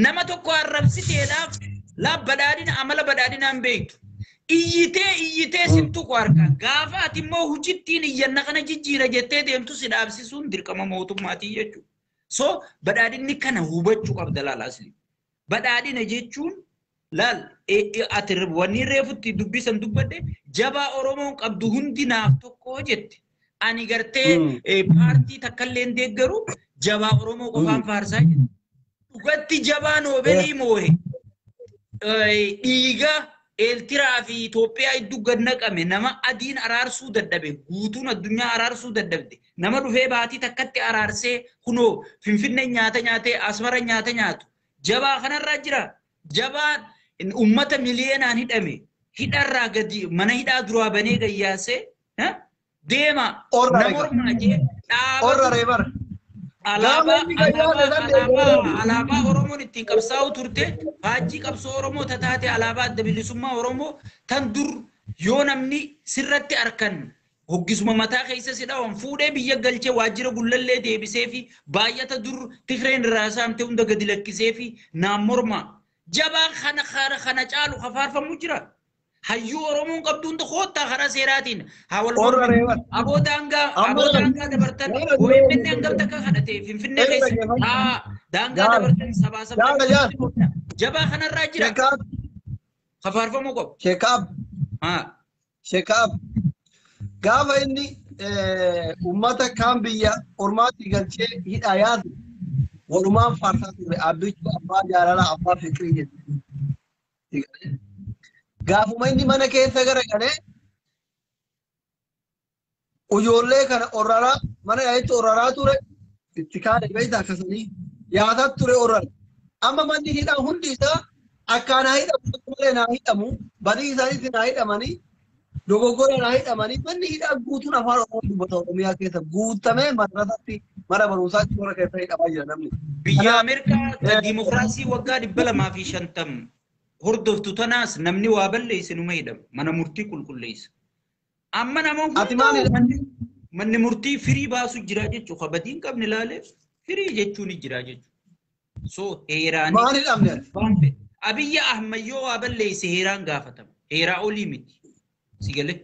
nama tokko arrabsiteedhaaf la badhaadhina amala badhaadhinaan beektu iyyitee simtu qarqa gaafa ati immoo hujittiin iyyanna kana jijjiira jettee deemtu si dhaabsisuun dirqama mootummaatii jechuudha. So badhaadhinni kana hubachuu qabda laal asli. Badhaadhina jechuun laal ati wanni reefutti dubbisan dubbadde jabaa Oromoon qabdu hundi naaf tokko jette. Ani gartee paartii takkallee deeggaru jabaa Oromoo qofaan faarsaa jette. Dhugatti jabaa noobelii moohe dhiiga Eertiraa fi Itoophiyaa iddoo gad naqame nama adiin araarsuu dadhabe guutuun addunyaa araarsuu dadhabde nama dhufee baatii takkatti araarsee kunoo Finfinnee nyaata nyaatee Asmara nyaata nyaatu jabaa kanarraa jira jabaan ummata miliyoonaan hidhame hidharraa gadi mana hidhaa duraa banee gayyaasee deema nama ormaa jee dhaaba alaabaa Oromoon ittiin qabsaa'u turte faajjii qabsoo Oromoo taate alaabaa adda bilisummaa Oromoo tan dur yoo namni sirratti arkan hoggisuma mataa keessa sidhawan fuudhee biyya galchee waajjira gullallee deebisee fi baay'ata dur Tigreen irraa saamtee hunda gadi lakkisee fi naan morma jabaan kana caalu hafaarfamu jira hayyuu oromoon qabduun tokkotta karaa seeraatiin haa wal Orra reewwan. aboo daangaa dabartan OMN hangam takka kadhate finfinnee keessa daangaa dabartan sabaa jabaa kanarraa jira kafaarfamuu qabu. Sheekaab gaafa inni ummata kaan biyya ormaatti galchee hidhaa yaadu walumaan faarsaa ture abbichuu abbaa jaalalaa abbaa fikirii jedhu. Gaafuma inni mana keessa garagalee ijoollee kana oraraa mana yaa'itti oraraa ture itti kaane beektaa akkasanii yaadaa ture orara. Amma manni hidhaa hundi isaa akkaan haa hidhamu malee naa hidhamu badii isaaniitti naa hidhamanii dogoggora naa hidhamanii manni hidhaa guutuun afaan oromoo dubbata oromiyaa keessa guutamee madrasatti mana barumsaatti toora keessa hidhamaa jira namni. Biyya Ameerikaa dimokiraasii waggaa 250 hordoftu tanaas namni waa balleesse numa hidhama mana murtii qulqulleessa. Amma namoonni manni murtii firii baasu jira jechuudha. Kabadiin qabne ilaalee firii jechuun jira jechuudha. So heeraan maal hidhamne? Abiyya Ahmad yoo waa balleesse heeraan gaafatama. Heeraa olii miti. Sigale.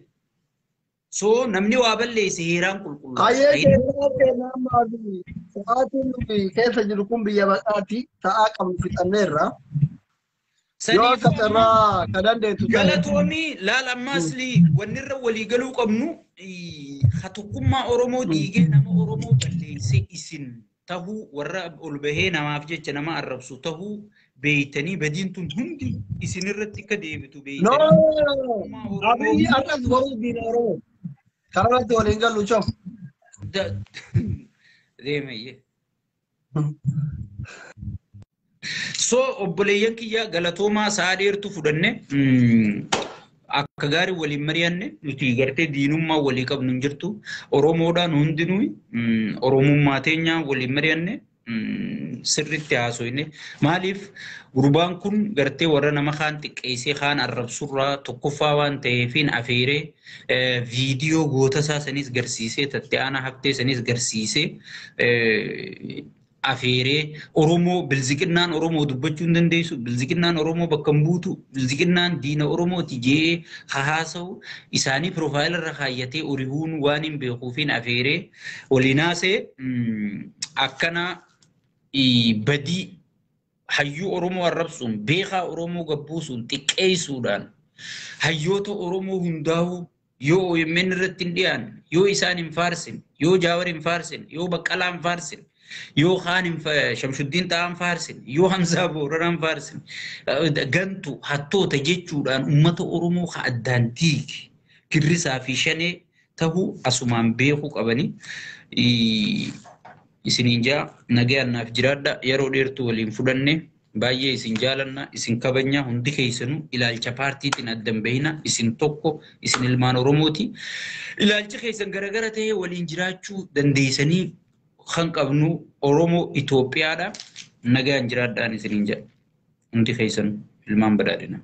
So namni waa balleesse heeraan qulqulluu. Ayyee sa'aatiin nuti keessa jiru kun biyya baqaati ta'aa qabnu fixanneerra. Yoo akka irraa ka dandeetu galatoomii laal ammaasli wanni irra walii galuu qabnu tokkummaa Oromoo dhiigee nama Oromoo balleesse isin tahuu warra ol bahee namaaf jecha nama arrabsu tahuu beeytanii badiin tun hundi isin irratti akka deebitu beeytanii. Abiyyi arras boruu diina Oromoo. Kararratti waliin gallu coof. Deemayye. So obboleeyyan kiyya galatoomaa sa'a dheertu fudhanne akka gaarii waliin mari'anne nuti gartee diinummaa walii qabnu hin jirtu Oromoodhaan hundinuu Oromummaa teenya waliin mari'anne sirriitti haasoyne maaliif gurbaan kun gartee warra nama kaan xiqqeessee kaan arrabsurraa tokkoffaa waan ta'eefiin afeeree viidiyoo goota isaa sanis garsiisee tattee aanaa haftee sanis garsiisee afeeree Oromoo bilziqinnaan Oromoo dubbachuu hin dandeessu bilziqinnaan Oromoo bakka hin buutu bilziqinnaan diina Oromooti jee haasa'u isaanii piroofaayila irra kaayyatee orihuun waan hin beekuufiin afeeree waliinaasee akkana badii hayyuu Oromoo arrabsuun beekaa Oromoo gabbuusuun xiqqeessuudhaan hayyoota Oromoo hundaa'uu yoo OMN irratti hin dhiyaanne yoo isaan hin faarsin yoo Jaawar hin faarsin yoo Baqqalaa hin faarsin yoo Khaan Shamshuddin Xahaan faarsin yoo Hamzaa Booranaan faarsin gantu hattoota jechuudhaan uummata Oromoo ka addaan diige Girrisaa fi Shanee tahuu asumaan beekuu qabanii isiniin jaa nagayaan naaf jiraadha yeroo dheertuu waliin fudhanne baay'ee isin jaalanna isin kabajna hundi keessanuu ilaalcha paartiitiin addan bahina isin tokko isin ilmaan Oromooti ilaalchi keessan garagara ta'ee waliin jiraachuu dandeessanii kan qabnu Oromoo Itoophiyaadha nagayaan jiraadhaan isiniin jaa hundi keessanuu ilmaan badhaadhina.